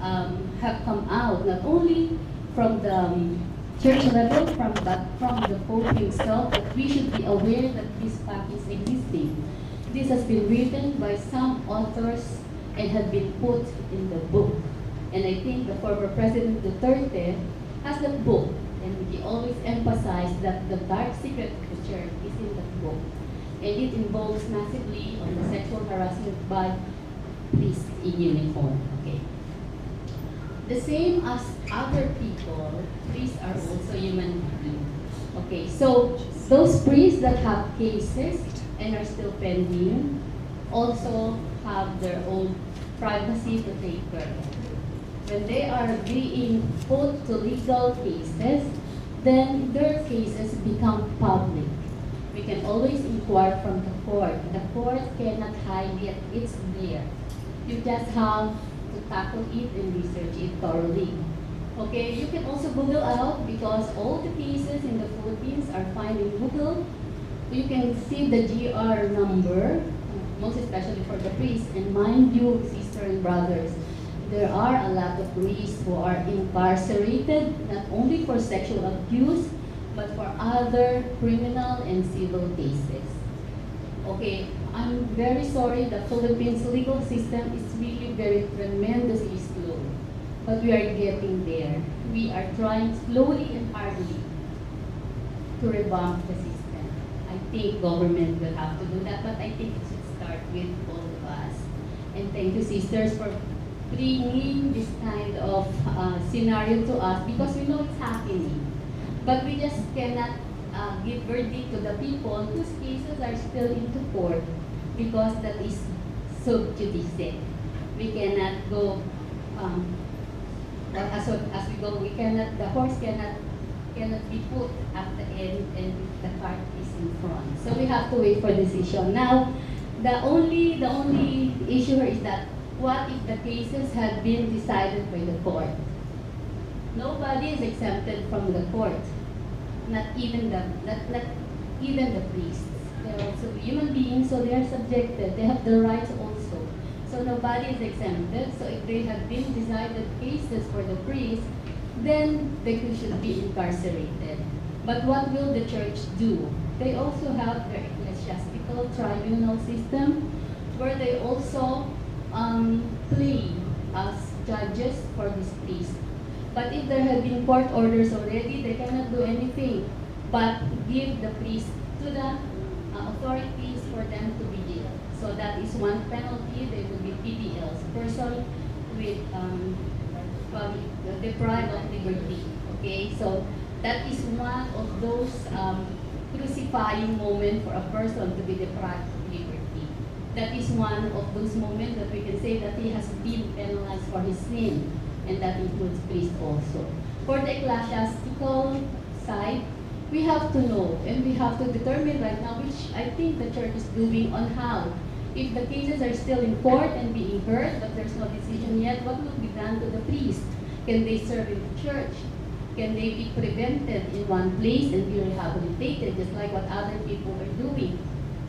have come out, not only from the church level, but from the Pope himself, that we should be aware that this fact is existing. This has been written by some authors and had been put in the book. And I think the former President Duterte has that book, and he always emphasized that the dark secret of the church is in that book. And it involves massively on the sexual harassment by priests in uniform. Okay. The same as other people, priests are also human beings. Okay, so those priests that have cases and are still pending also have their own privacy to take care of. When they are being put to legal cases, then their cases become public. We can always inquire from the court. The court cannot hide it, it's there. You just have to tackle it and research it thoroughly. Okay, you can also Google out, because all the cases in the Philippines are found in Google. You can see the GR number, most especially for the priests. And mind you, sisters and brothers, there are a lot of priests who are incarcerated, not only for sexual abuse, but for other criminal and civil cases. Okay, I'm very sorry, the Philippines legal system is really very tremendously slow, but we are getting there. We are trying slowly and hardly to revamp the system. I think government will have to do that, but I think it should start with all of us. And thank you, sisters, for bringing this kind of scenario to us, because we know it's happening. But we just cannot give verdict to the people whose cases are still into court, because that is sub judice. We cannot go, as we go, we cannot, the horse cannot be put at the end and the cart is in front. So we have to wait for decision. Now, the only issue here is that, what if the cases had been decided by the court? Nobody is exempted from the court. Not even the priests. They're also human beings, so they are subjected. They have the rights also. So nobody is exempted. So if they have been decided cases for the priests, then they should be incarcerated. But what will the church do? They also have their ecclesiastical tribunal system, where they also play as judges for these priests. But if there have been court orders already, they cannot do anything but give the priest to the authorities for them to be jailed. So that is one penalty. They will be PDLs, person with deprived of liberty. Okay, so that is one of those crucifying moments for a person to be deprived of liberty. That is one of those moments that we can say that he has been penalized for his sin. And that includes priests also. For the ecclesiastical side, we have to know and we have to determine right now, which I think the church is doing on how. If the cases are still in court and being heard, but there's no decision yet, what will be done to the priest? Can they serve in the church? Can they be prevented in one place and be rehabilitated, just like what other people are doing?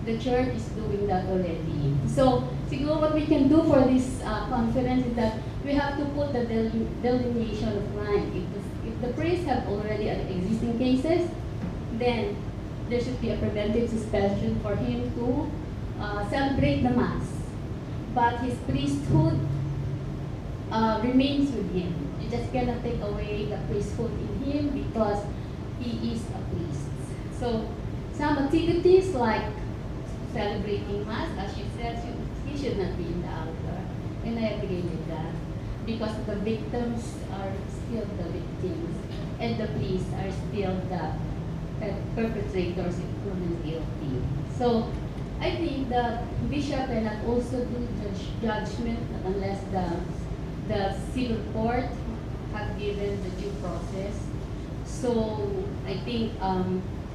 The church is doing that already. So, siguro what we can do for this conference is that we have to put the delineation of line. If the priests have already existing cases, then there should be a preventive suspension for him to celebrate the Mass. But his priesthood remains with him. You just cannot take away the priesthood in him because he is a priest. So some activities like celebrating Mass, as you said, he should not be in the altar. And I agree with that. Because the victims are still the victims and the priests are still the perpetrators if proven guilty. So I think the bishop cannot also do judgment unless the civil court have given the due process. So I think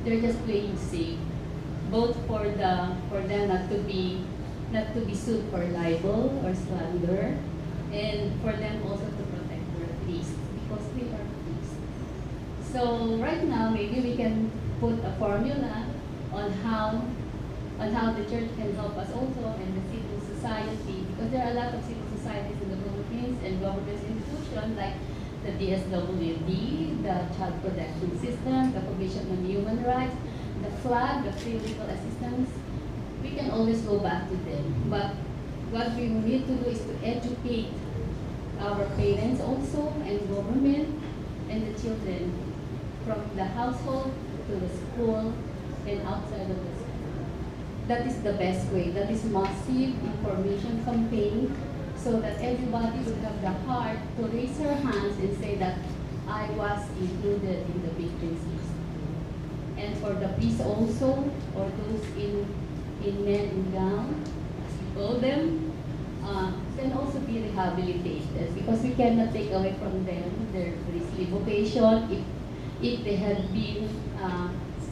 they're just playing safe, both for them not to be sued for libel or slander, and for them also to protect their priests because they are priests. So right now maybe we can put a formula on how the church can help us also and the civil society, because there are a lot of civil societies in the Philippines and government institutions like the DSWD, the Child Protection System, the Commission on Human Rights, the FLAG, the Free Legal Assistance. We can always go back to them. But what we need to do is to educate our parents also and government and the children from the household to the school and outside of the school. That is the best way. That is massive information campaign so that everybody would have the heart to raise their hands and say that I was included in the victims list. And for the priests also, or those in men in gown, as we call them, can also be rehabilitated because we cannot take away from them their priestly vocation if they had been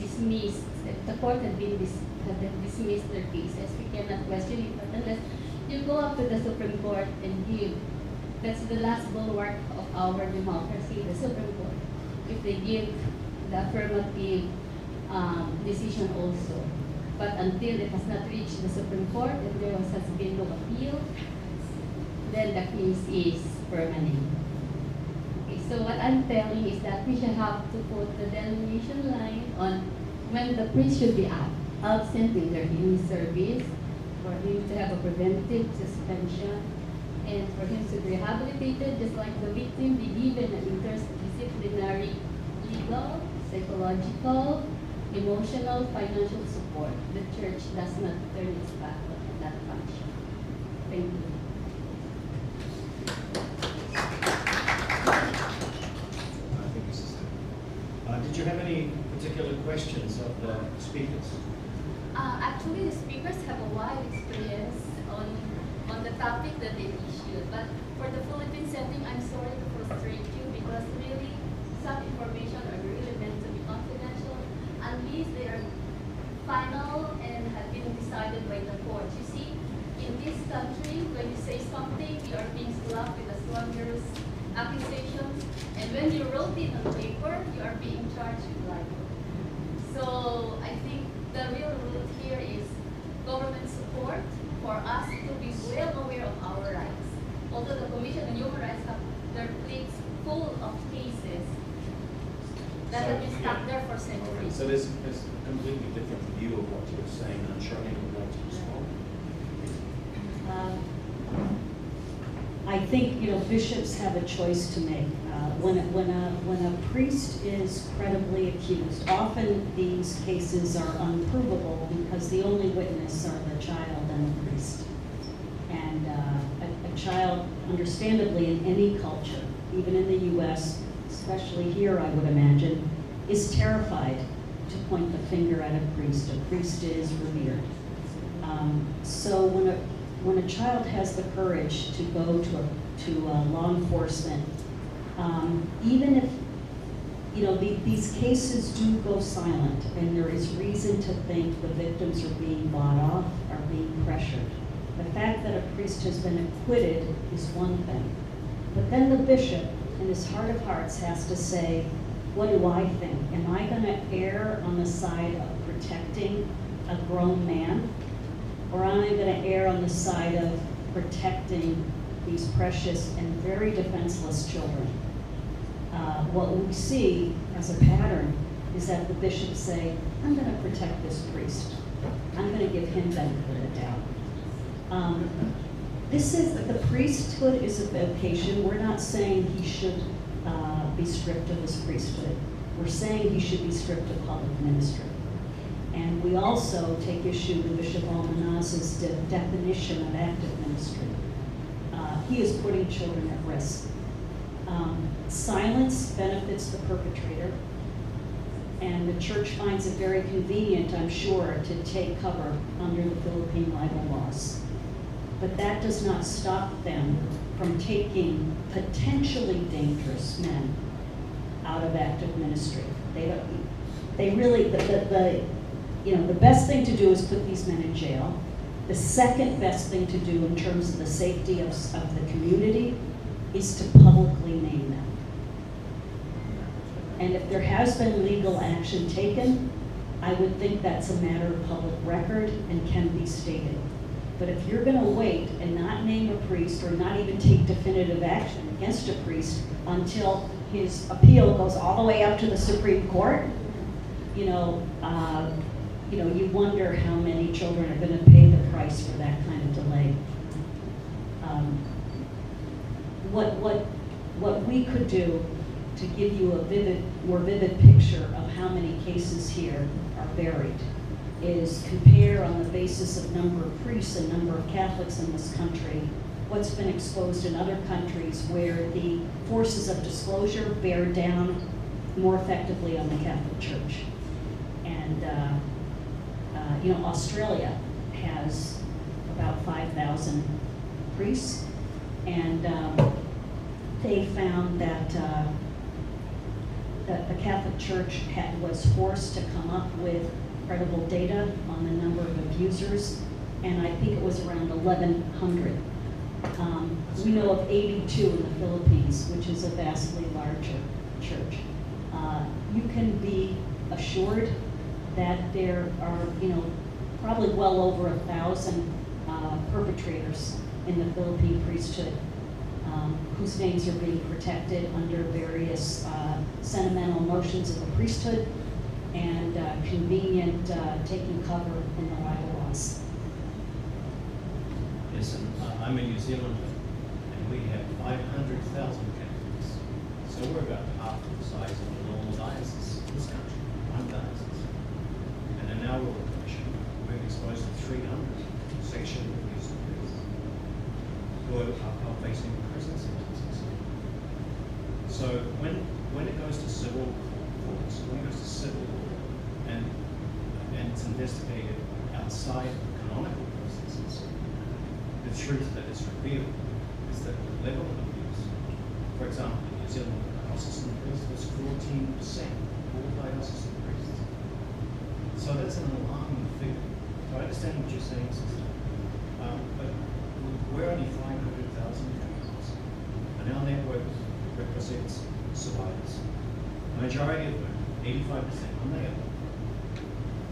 dismissed, if the court had dismissed their cases. We cannot question it, but unless you go up to the Supreme Court and give, that's the last bulwark of our democracy, the Supreme Court. If they give the affirmative decision also. But until it has not reached the Supreme Court and there has been no appeal, then the case is permanent. Okay, so what I'm telling is that we should have to put the delineation line on when the priest should be absent in their healing service, for him to have a preventive suspension, and for him to be rehabilitated, just like the victim, be given an interdisciplinary legal, psychological, emotional, financial support. The church does not turn its back on that function. Thank you. Thank you, Sister. Did you have any particular questions of the speakers? Actually, the speakers have a wide experience on the topic that they issued. But for the Philippine setting, I'm sorry to frustrate you because really some information are really meant to be confidential unless they are final and have been decided by the court. You see, in this country, when you say something, you are being slapped with a slanderous accusation, and when you wrote it on paper, you are being charged with libel. So I think the real root here is government support for us to be well aware of our rights. Although the Commission on Human Rights have their plates full of cases that have been stuck there for centuries. So there's a completely different view of what you're saying, and I'm sure anyone would like to respond. I think, bishops have a choice to make. When a priest is credibly accused, often these cases are unprovable because the only witness are the child and the priest. And a child, understandably, in any culture, even in the U.S., especially here, I would imagine, is terrified to point the finger at a priest. A priest is revered. So when a child has the courage to go to law enforcement, even these cases do go silent, and there is reason to think the victims are being bought off, are being pressured. The fact that a priest has been acquitted is one thing, but then the bishop, in his heart of hearts, has to say, what do I think? Am I going to err on the side of protecting a grown man, or am I going to err on the side of protecting these precious and very defenseless children? What we see as a pattern is that the bishops say, I'm going to protect this priest. I'm going to give him benefit of the doubt. The priesthood is a vocation. We're not saying he should be stripped of his priesthood. We're saying he should be stripped of public ministry. And we also take issue with Bishop Almanaz's definition of active ministry. He is putting children at risk. Silence benefits the perpetrator, and the church finds it very convenient, I'm sure, to take cover under the Philippine libel laws. But that does not stop them from taking potentially dangerous men out of active ministry. They really, the best thing to do is put these men in jail. The second best thing to do in terms of the safety of the community is to publicly name them. And if there has been legal action taken, I would think that's a matter of public record and can be stated. But if you're going to wait and not name a priest or not even take definitive action against a priest until his appeal goes all the way up to the Supreme Court, you wonder how many children are going to pay the price for that kind of delay. What we could do to give you a more vivid picture of how many cases here are buried is compare on the basis of number of priests and number of Catholics in this country what's been exposed in other countries where the forces of disclosure bear down more effectively on the Catholic Church. And Australia has about 5,000 priests, and they found that the Catholic Church was forced to come up with credible data on the number of abusers, and I think it was around 1,100. We know of 82 in the Philippines, which is a vastly larger church. You can be assured that there are, probably well over 1,000 perpetrators in the Philippine priesthood whose names are being protected under various sentimental notions of the priesthood and convenient taking cover in the libel laws. Yes, and I'm a New Zealander, and we have 500,000 Catholics. So we're about half the size of the normal diocese in this country, one diocese. And in our Royal Commission, we're exposed to 300 sexually abused priests who are facing prison sentences. So when it goes to civil courts, when it goes to civil law, and it's investigated outside of canonical processes, the truth that is revealed is that the level of abuse, for example, in New Zealand, diocesan priests was 14%, all diocesan priests. So that's an alarming figure. So I understand what you're saying, sister, but we're only 500,000 Catholics, and our network represents survivors. The majority of them, 85%, are male.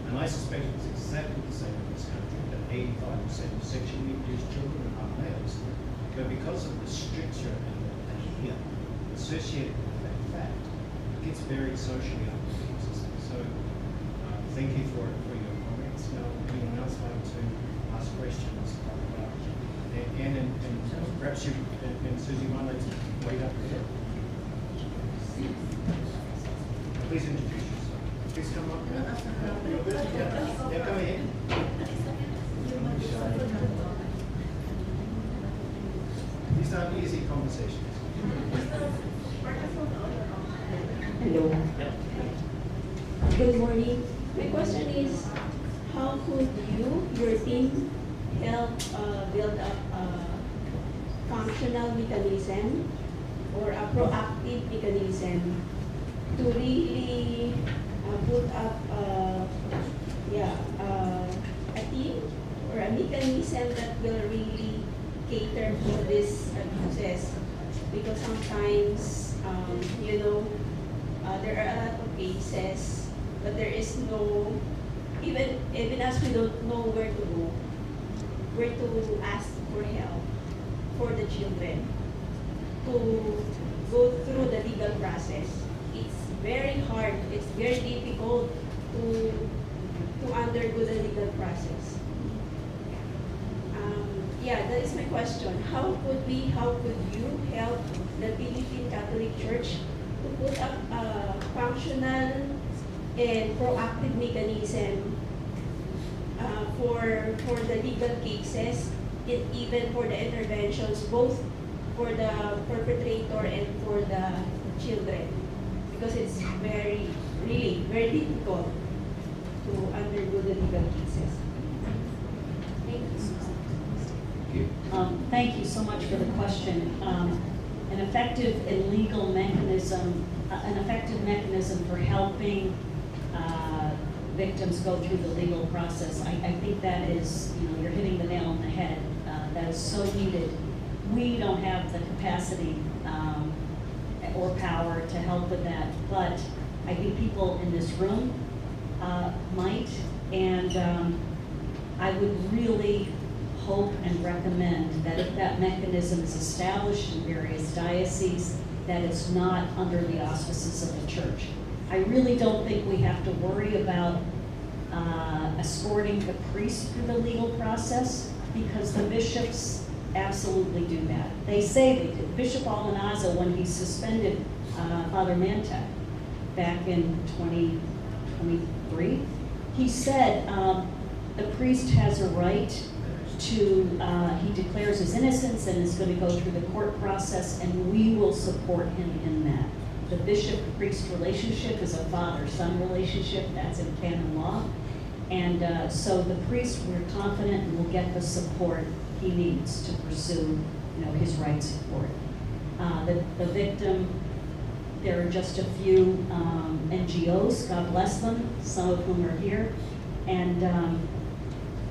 And I suspect it's exactly the same in this country, that 85% of sexually abused children are males. But because of the stricture and the fear associated with that fact, it gets very socially uncomfortable. So thank you for your comments. Now, anyone else like to ask questions? And perhaps you and Suzy might like to wait up there. Please introduce yourself. Please come up. Yeah, come in. These aren't easy conversations. Hello. Good morning. My question is, how could you, your team, help build up a functional mechanism or a proactive mechanism to really put up a team or a mechanism that will really cater for this abuses. Because sometimes, there are a lot of cases, but there is no, even as we don't know where to go, where to ask for help for the children, to go through the legal process. It's very hard, it's very difficult to undergo the legal process. That is my question. How could you help the Philippine Catholic Church to put up a functional and proactive mechanism for the legal cases, and even for the interventions, both for the perpetrator and for the children? Because it's really very difficult to undergo the legal cases. Thank you. Thank you so much for the question. An effective and legal mechanism, an effective mechanism for helping victims go through the legal process. I think that is, you're hitting the nail on the head. That is so needed. We don't have the capacity or power to help with that, but I think people in this room might, and I would really hope and recommend that if that mechanism is established in various dioceses, that it's not under the auspices of the church. I really don't think we have to worry about escorting the priest through the legal process, because the bishops absolutely do that. They say they did. Bishop Almanazzo, when he suspended Father Mantek back in 2023, he said the priest has a right to, he declares his innocence and is going to go through the court process, and we will support him in that. The bishop-priest relationship is a father-son relationship. That's in canon law. And so the priest, we're confident, will get the support he needs to pursue, his rights in court. The victim, there are just a few NGOs, God bless them, some of whom are here, and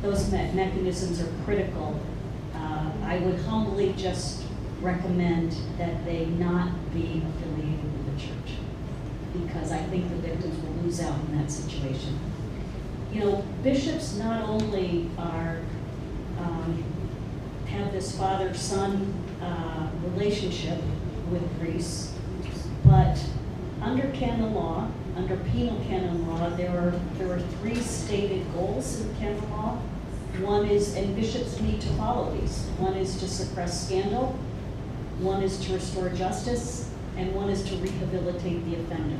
those mechanisms are critical. I would humbly just recommend that they not be affiliated with the church, because I think the victims will lose out in that situation. Bishops not only are have this father-son relationship with priests, but under canon law, under penal canon law, there are 3 stated goals in canon law. One is, and bishops need to follow these. One is to suppress scandal, one is to restore justice, and one is to rehabilitate the offender.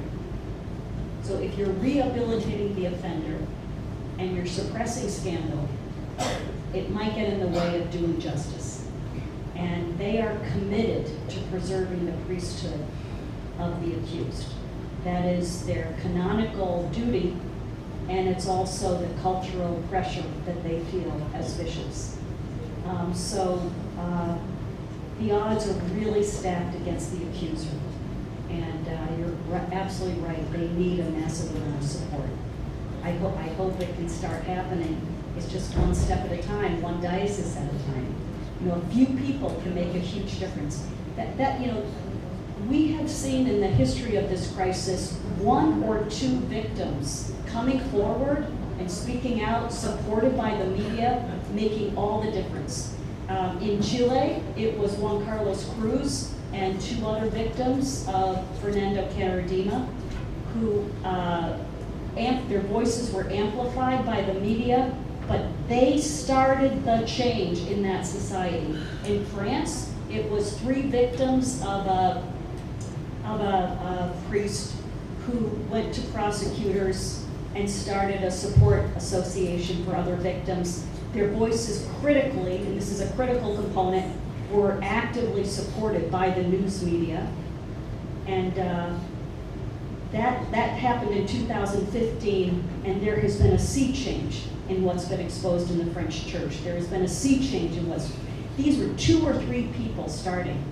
So if you're rehabilitating the offender and you're suppressing scandal, it might get in the way of doing justice. And they are committed to preserving the priesthood of the accused. That is their canonical duty, and it's also the cultural pressure that they feel as bishops. The odds are really stacked against the accuser. And you're absolutely right, they need a massive amount of support. I hope it can start happening. It's just one step at a time, one diocese at a time. A few people can make a huge difference. We have seen in the history of this crisis 1 or 2 victims coming forward and speaking out, supported by the media, making all the difference. In Chile, it was Juan Carlos Cruz and 2 other victims of Fernando Carradima, who their voices were amplified by the media, but they started the change in that society. In France, it was 3 victims of a priest who went to prosecutors and started a support association for other victims. Their voices critically, and this is a critical component, were actively supported by the news media. And that happened in 2015, and there has been a sea change in what's been exposed in the French church. There has been a sea change in these were 2 or 3 people starting.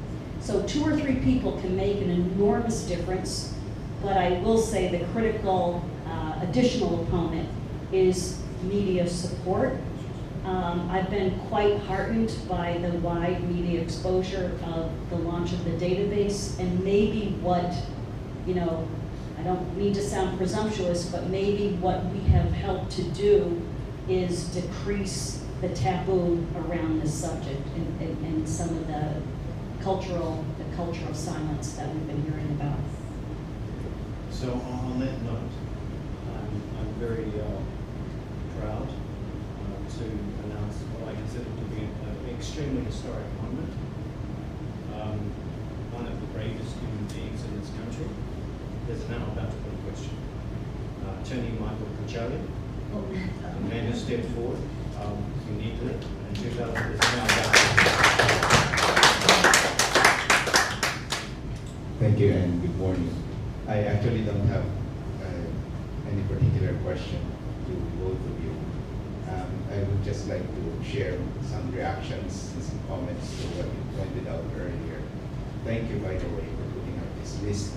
So 2 or 3 people can make an enormous difference. But I will say the critical additional opponent is media support. I've been quite heartened by the wide media exposure of the launch of the database, and maybe what, you know, I don't mean to sound presumptuous, but maybe what we have helped to do is decrease the taboo around this subject and some of the culture of silence that we've been hearing about. So on that note, I'm very proud to announce what I consider to be an extremely historic moment. One of the bravest human beings in this country is now about to put a question. Attorney Michael Kachali, the man who stepped forward uniquely in 2000 is now about Thank you and good morning. I actually don't have any particular question to both of you. I would just like to share some reactions and some comments to what you pointed out earlier. Thank you, by the way, for putting out this list.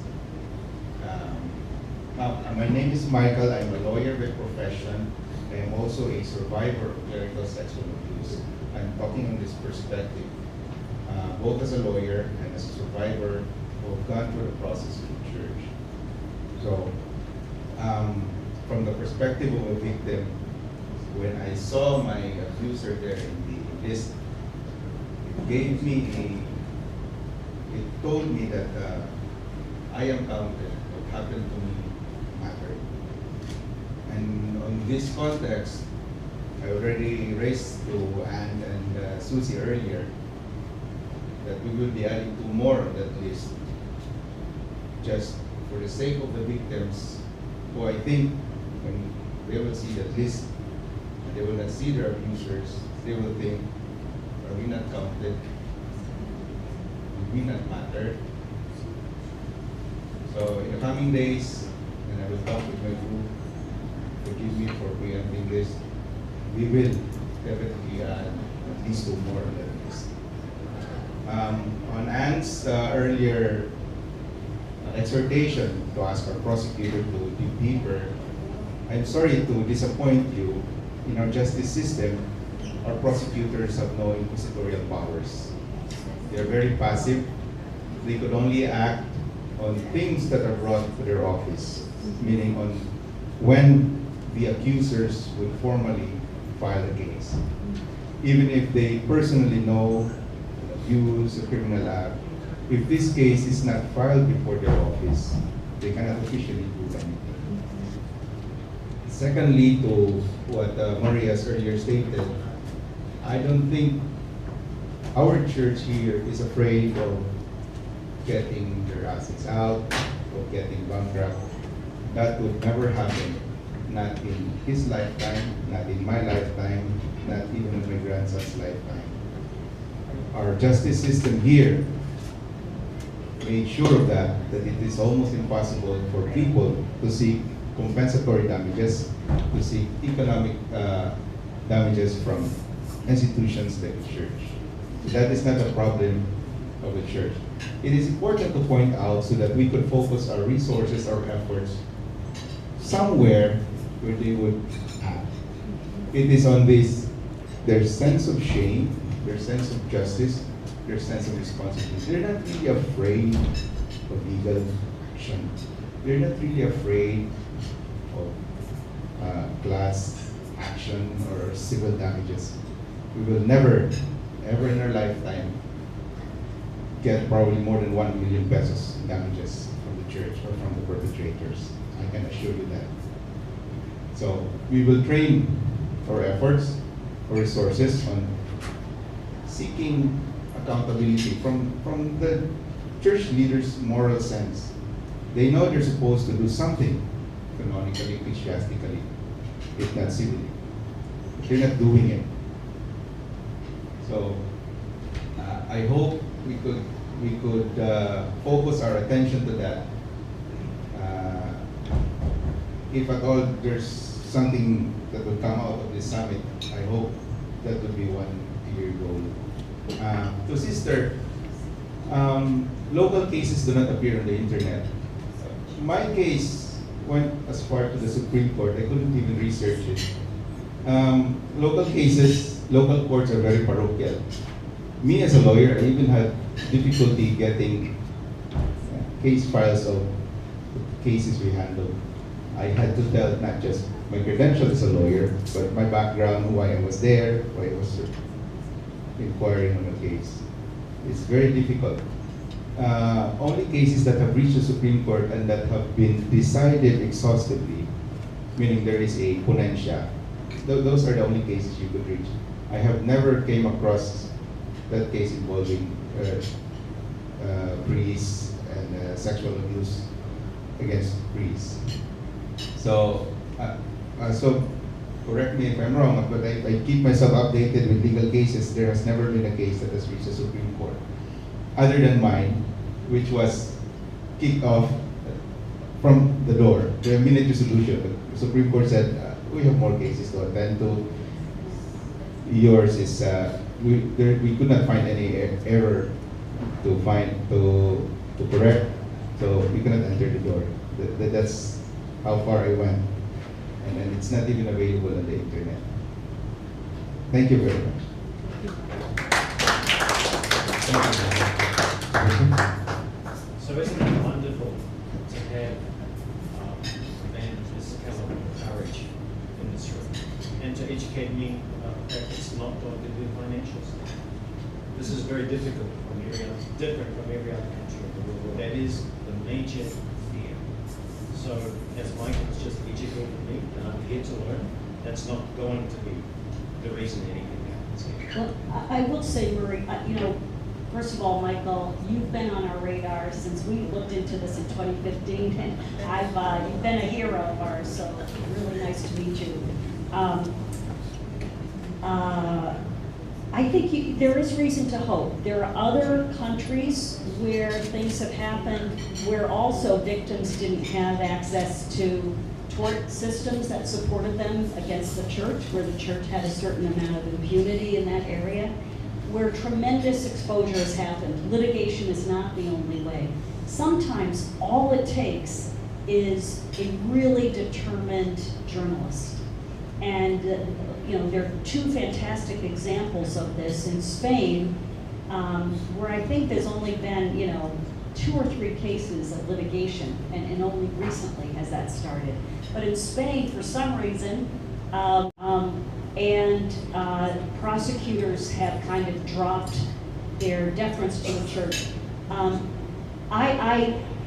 My name is Michael. I'm a lawyer by profession. I am also a survivor of clerical sexual abuse. I'm talking on this perspective, both as a lawyer and as a survivor who have gone through the process of the church. So, from the perspective of a victim, when I saw my abuser there in the list, it told me that I am counted. What happened to me mattered. And on this context, I already raised to Anne and Suzy earlier that we will be adding 2 more on that list, just for the sake of the victims, who I think when they will see that list, and they will not see their abusers, they will think, are we not counted? Do we not matter? So in the coming days, and I will talk with my group, forgive me for preempting this, we will definitely add at least 2 more on that list. On Anne's earlier exhortation to ask our prosecutor to dig deeper, I'm sorry to disappoint you. In our justice system, our prosecutors have no inquisitorial powers. They're very passive. They could only act on things that are brought to their office, meaning on when the accusers would formally file a case. Even if they personally know an abuse, a criminal act, if this case is not filed before their office, they cannot officially do anything. Secondly, to what Maria's earlier stated, I don't think our church here is afraid of getting their assets out, of getting bankrupt. That would never happen, not in his lifetime, not in my lifetime, not even in my grandson's lifetime. Our justice system here made sure of that it is almost impossible for people to seek compensatory damages, to seek economic damages from institutions like the church. So that is not a problem of the church. It is important to point out so that we could focus our resources, our efforts, somewhere where they would act. It is on this, their sense of shame, their sense of justice, their sense of responsibility. They're not really afraid of legal action. They're not really afraid of class action or civil damages. We will never, ever in our lifetime, get probably more than 1 million pesos in damages from the church or from the perpetrators. I can assure you that. So we will train our efforts, our resources on seeking accountability from the church leaders' moral sense. They know they're supposed to do something canonically, ecclesiastically, if not civilly. They're not doing it. So I hope we could focus our attention to that. If at all there's something that will come out of this summit, I hope that would be one clear goal. To Sister, local cases do not appear on the internet. my case went as far to the Supreme Court. I couldn't even research it. Local cases, local courts are very parochial. Me as a lawyer, I even had difficulty getting case files of cases we handled. I had to tell not just my credentials as a lawyer, but my background, why I was there, why I was inquiring on a case. It's very difficult. Only cases that have reached the Supreme Court and that have been decided exhaustively, meaning there is a ponentia, those are the only cases you could reach. I have never came across that case involving priests and sexual abuse against priests. So, correct me if I'm wrong, but I keep myself updated with legal cases. There has never been a case that has reached the Supreme Court, other than mine, which was kicked off from the door. The minute resolution, the Supreme Court said, we have more cases to attend to. Yours is, we could not find any error to correct, so we cannot enter the door. That's how far I went. And it's not even available on the internet. Thank you very much. So isn't it wonderful to have this caliber of courage in this room and to educate me that it's not going to do financials. This is very difficult from different from every other country in the world. That is the major fear. So as Michael has just educated me, and I'm here to learn, that's not going to be the reason anything happens here. Well, I will say, Marie, first of all, Michael, you've been on our radar since we looked into this in 2015, and you've been a hero of ours, so really nice to meet you. I think there is reason to hope. There are other countries where things have happened where also victims didn't have access to tort systems that supported them against the church, where the church had a certain amount of impunity in that area, where tremendous exposure has happened. Litigation is not the only way. Sometimes all it takes is a really determined journalist. And there are two fantastic examples of this in Spain, where I think there's only been 2 or 3 cases of litigation, and only recently has that started. But in Spain, for some reason, prosecutors have kind of dropped their deference to the church.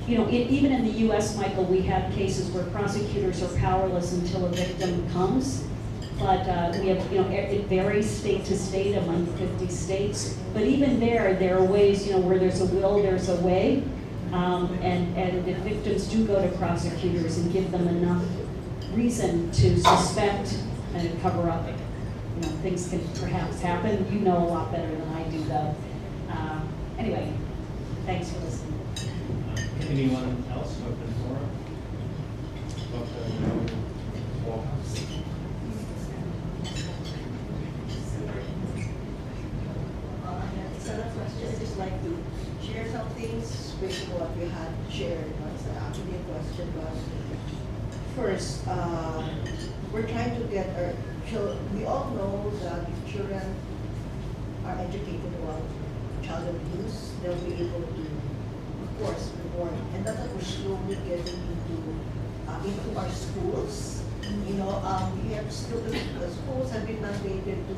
Even in the U.S., Michael, we have cases where prosecutors are powerless until a victim comes. But we have, it varies state to state among 50 states. But even there are ways, where there's a will, there's a way. And if victims do go to prosecutors and give them enough reason to suspect and cover up, things can perhaps happen. You know a lot better than I do, though. Anyway, thanks for listening. Anyone else open forum? Dr. Walker. I'd just like to share some things with what we had shared. Actually, a question was, first, we're trying to get our children. We all know that if children are educated about child abuse, they'll be able to, of course, report. And that's what we're slowly getting into our schools. We have the schools have been mandated to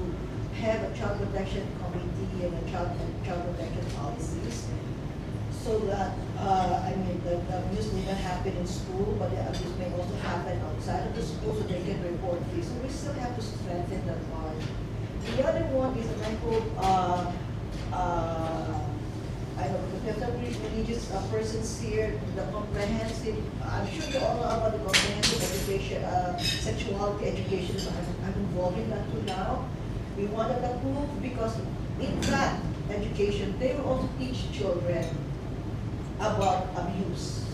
have a child protection committee and a child protection policies, so that the abuse may not happen in school, but the abuse may also happen outside of the school, so they can report this. So we still have to strengthen that part. The other one is, and I hope I don't know, if there are religious persons here, the comprehensive, I'm sure you all know about the comprehensive education, sexuality education. I'm involved in that too now. We wanted that approved because in that education, they will also teach children about abuse.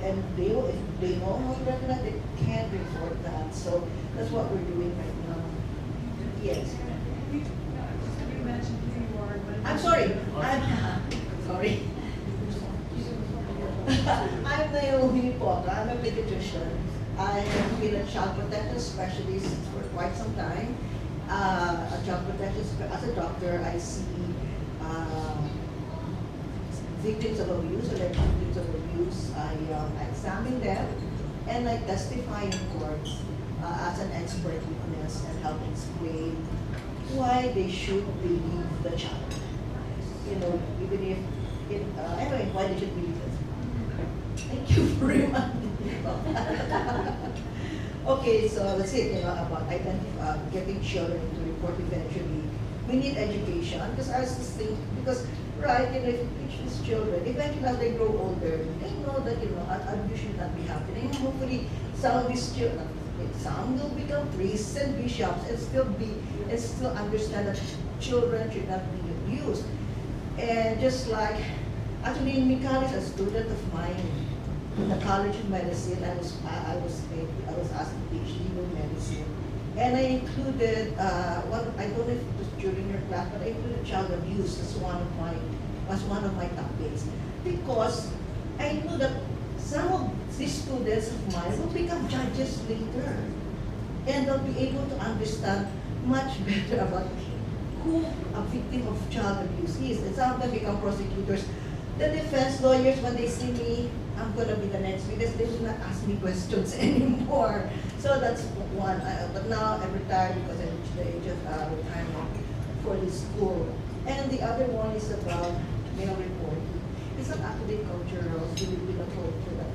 And they will, if they know how to recognize, they can report that. So that's what we're doing right now. Yes. I'm sorry. I'm sorry. I'm I'm Naomi Potter. I'm a pediatrician. I have been a child protection specialist for quite some time. A child protection as a doctor, I see victims of abuse, alleged victims of abuse. I examine them and I testify in court as an expert witness and help explain why they should believe the child. You know, even if anyway, why they should believe it. Thank you for reminding me about that. Okay, so let's say, you know, about getting children to report eventually. We need education, because I was just thinking, because, right, you know, if you teach these children, eventually as they grow older, they know that, you know, abuse should not be happening. And hopefully, some of these children, some will become priests and bishops and still understand that children should not be abused. And just like, actually in my college, a student of mine, in the College of Medicine, I was asked to teach legal medicine. And I included, I don't know if it was during your class, but I included child abuse as one of my topics. Because I knew that some of these students of mine will become judges later. And they'll be able to understand much better about who a victim of child abuse is. And some of them become prosecutors. The defense lawyers, when they see me, I'm going to be the next witness, they will not ask me questions anymore. So that's one. But now I'm retired because I reached the age of retirement for this school. And the other one is about mail reporting. It's not actually cultural, Filipino culture,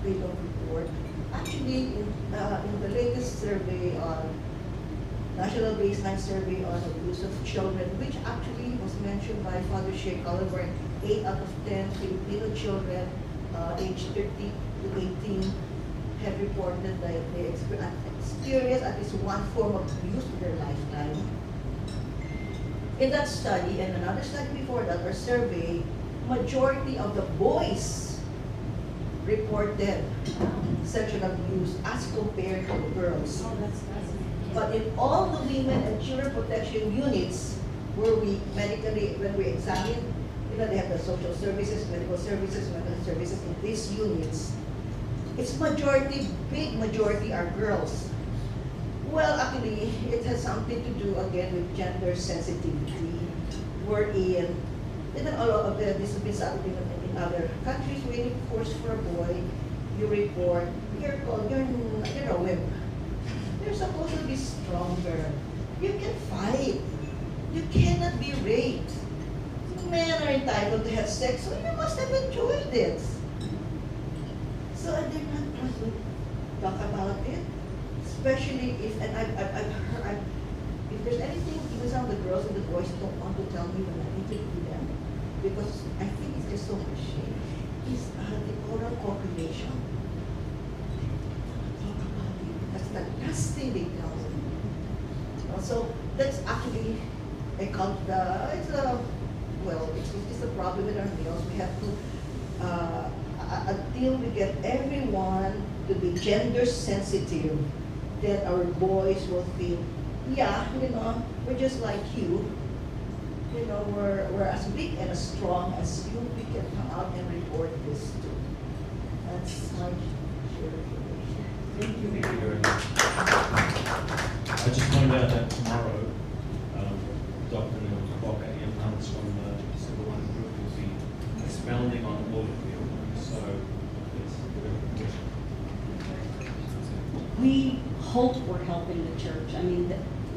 they don't report. Actually, in the latest survey on National Baseline Survey on Abuse of Children, which actually was mentioned by Father Sheikh Oliver, 8 out of 10 Filipino children aged 30 to 18 have reported that they experience at least one form of abuse in their lifetime. In that study, and another study before that, or survey, majority of the boys reported sexual abuse as compared to the girls. Oh, that's fascinating. But in all the women and children protection units, where when we examine, you know, they have the social services, medical services, mental services in these units, it's big majority are girls. Well, actually, it has something to do again with gender sensitivity, wherein, even all of this has been something in other countries, where of course for a boy, you report, you're a whip. You're supposed to be stronger. You can fight. You cannot be raped. Men are entitled to have sex, so you must have enjoyed it. So they're not going to talk about it, especially if, and I've heard, if there's anything, even some of the girls and the boys don't want to tell me when I interview them, because I think it's just so cliche, is the oral copulation. That's the last thing they tell me. So that's actually it's a problem with our meals. We have to, until we get everyone to be gender sensitive, then our boys will feel, yeah, you know, we're just like you. You know, we're as big and as strong as you. We can come out and report this too. That's my share information. Thank you. Thank you very much. I just find out that tomorrow, Dr. Walker and Hans from the Civil Rights Group will be expounding on all of you. So, yes, We hope we're helping the church. I mean,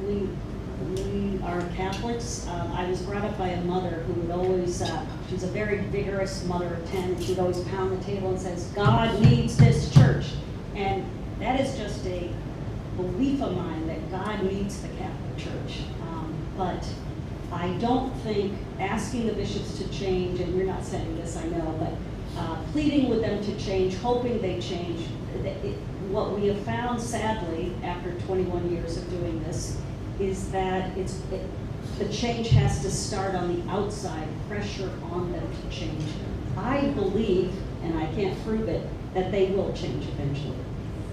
we are Catholics. I was brought up by a mother who would always, she's a very vigorous mother of 10. She'd always pound the table and says, God needs this church. And that is just a belief of mine that God needs the Catholic Church. But I don't think asking the bishops to change, and you're not saying this, I know, but pleading with them to change, hoping they change. What we have found, sadly, after 21 years of doing this, is that the change has to start on the outside, pressure on them to change. I believe, and I can't prove it, that they will change eventually.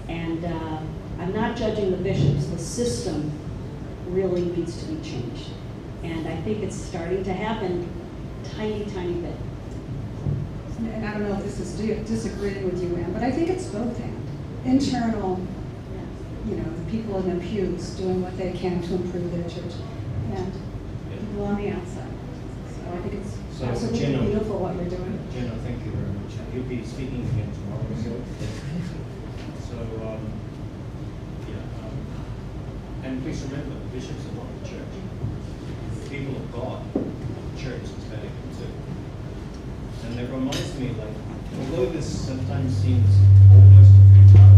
And I'm not judging the bishops. The system really needs to be changed. And I think it's starting to happen tiny, tiny bit. and I don't know if this is disagreeing with you, Ann, but I think it's both, Ann. Internal, you know, the people in the pews doing what they can to improve their church, and people on the outside. So I think it's So, absolutely Jenna, beautiful what you're doing. Jenna, thank you very much. You'll be speaking again tomorrow, so, and please remember, the bishops are not the church. The people of God, the church is Vatican too. And it reminds me, like, although this sometimes seems almost futile,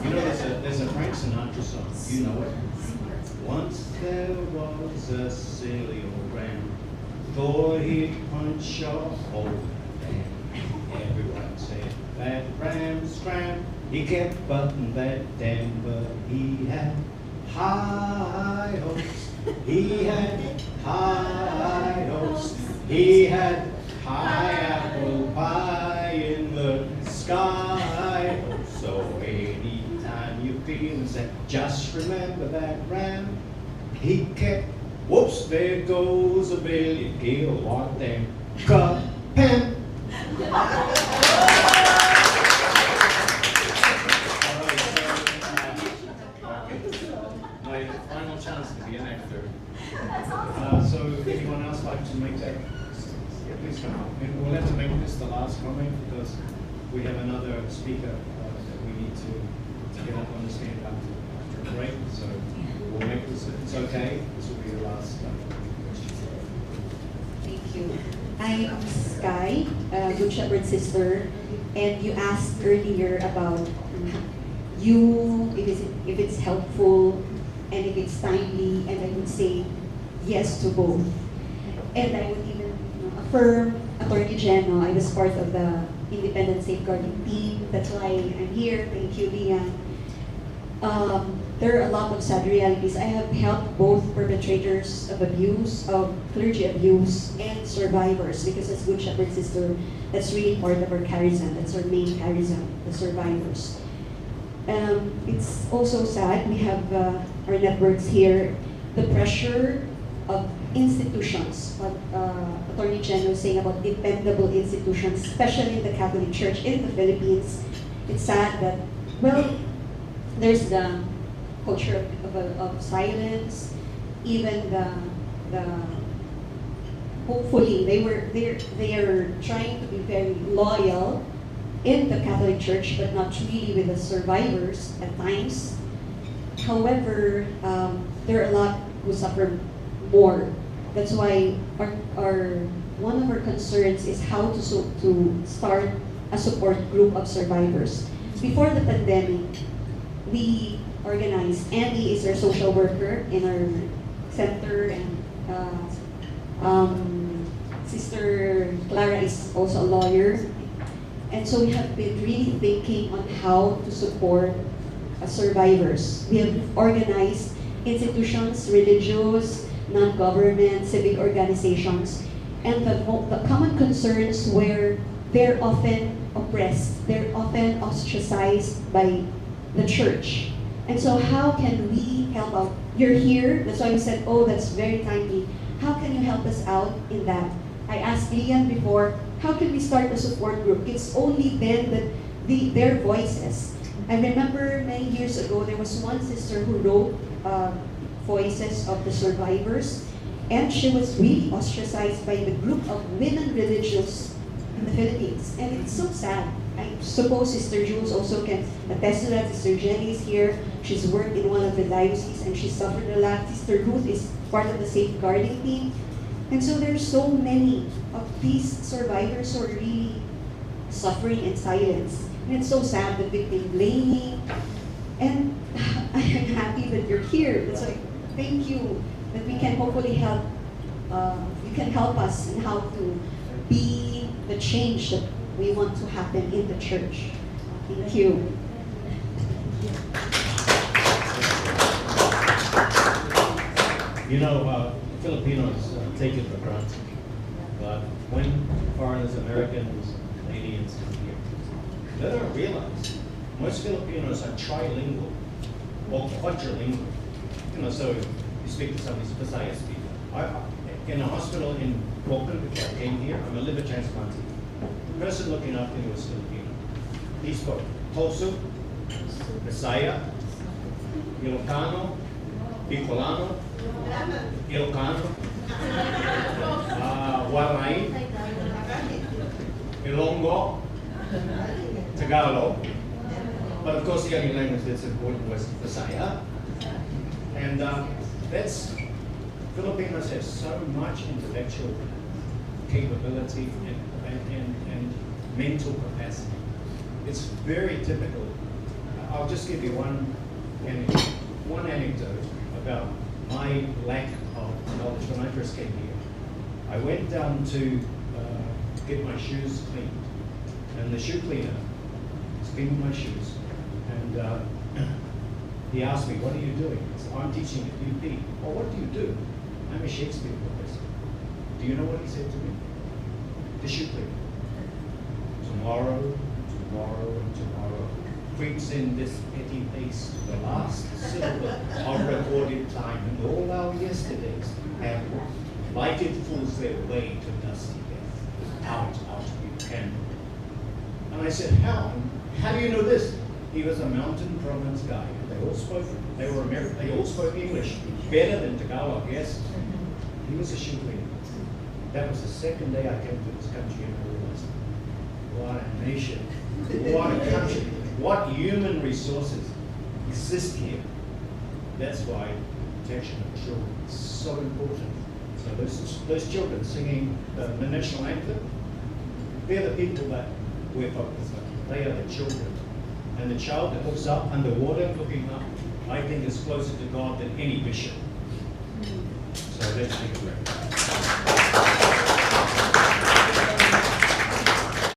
you know, there's a Frank Sinatra song. Do you know it? Once there was a silly old ram, thought he'd punch a hole in the dam. Everyone said, that ram scram. He kept butting that dam, but he had high hopes. He had high hopes. He had high apple pie in the sky. So anytime you feel sad, just remember that ram. He kept, whoops, there goes a billion kilowatt dam. Ka-pam! My final chance to be an actor. So anyone else like to make that? Yeah, please come up. And we'll have to make this the last comment because we have another speaker that we need to get up on the stand after a break. So we'll make this, it's okay. This will be the last question. Thank you. I'm Sky, Good Shepherd sister, and you asked earlier about if it's helpful and if it's timely, and I would say yes to both. And I would even affirm Attorney General. I was part of the independent safeguarding team. That's why I'm here. Thank you, Lian. There are a lot of sad realities. I have helped both perpetrators of abuse, of clergy abuse, and survivors, because as Good Shepherd sister, that's really part of our charism. That's our main charism, the survivors. It's also sad, we have our networks here, the pressure of institutions, what Attorney General was saying about dependable institutions, especially in the Catholic Church in the Philippines. It's sad that, well, there's the culture of silence, even the hopefully they are trying to be very loyal in the Catholic Church, but not really with the survivors at times. However, there are a lot who suffer more. That's why one of our concerns is how to start a support group of survivors. Before the pandemic, we organized, Andy is our social worker in our center, and Sister Clara is also a lawyer. And so we have been really thinking on how to support survivors. We have organized institutions, religious, non-government, civic organizations, and the common concerns where they're often oppressed, they're often ostracized by the church. And so how can we help out? You're here, that's why we said, oh, that's very timely. How can you help us out in that? I asked Lian before, how can we start a support group? It's only then that their voices. I remember many years ago, there was one sister who wrote Voices of the Survivors, and she was really ostracized by the group of women religious in the Philippines. And it's so sad. I suppose Sister Jules also can attest to that. Sister Jenny is here. She's worked in one of the dioceses and she suffered a lot. Sister Ruth is part of the safeguarding team. And so there's so many of these survivors who are really suffering in silence. And it's so sad, the victim blaming. And I am happy that you're here. That's why, thank you, that we can hopefully help, you can help us in how to be the change that we want to happen in the church. Thank you. You know, Filipinos take it for granted, but when foreigners, Americans, Canadians come here, they don't realize most Filipinos are trilingual or quadrilingual. so you speak to somebody who's a Visaya speaker. In a hospital in Auckland, which I came here, I'm a liver transplantee. The person looking after me was Filipino. He spoke Tosu, Visaya, Ilocano, Bicolano, Ilocano, Warai, Ilongo, Tagalog. But of course, the only language that's important was Visaya. And that's, Filipinos have so much intellectual capability and mental capacity. It's very typical. I'll just give you one anecdote about my lack of knowledge when I first came here. I went down to get my shoes cleaned, and the shoe cleaner was cleaning my shoes, and he asked me, "What are you doing?" I said, "I'm teaching at UP." "Oh, what do you do?" "I'm a Shakespeare professor." Do you know what he said to me? The shoe cleaner. Tomorrow, and tomorrow creeps in this petty pace to the last syllable of recorded time, and all our yesterdays have lighted fools their way to dusty death. Out you can. And I said, how do you know this? He was a mountain province guy. They were American, they all spoke English better than Tagalog, yes. He was a shoe cleaner. That was the second day I came to this country and I realized, what a nation, what a country, what human resources exist here. That's why protection of children is so important. So those children singing the national anthem, they're the people that we're focused on. They are the children. And the child that looks up underwater looking up, I think is closer to God than any bishop. So let's take a break.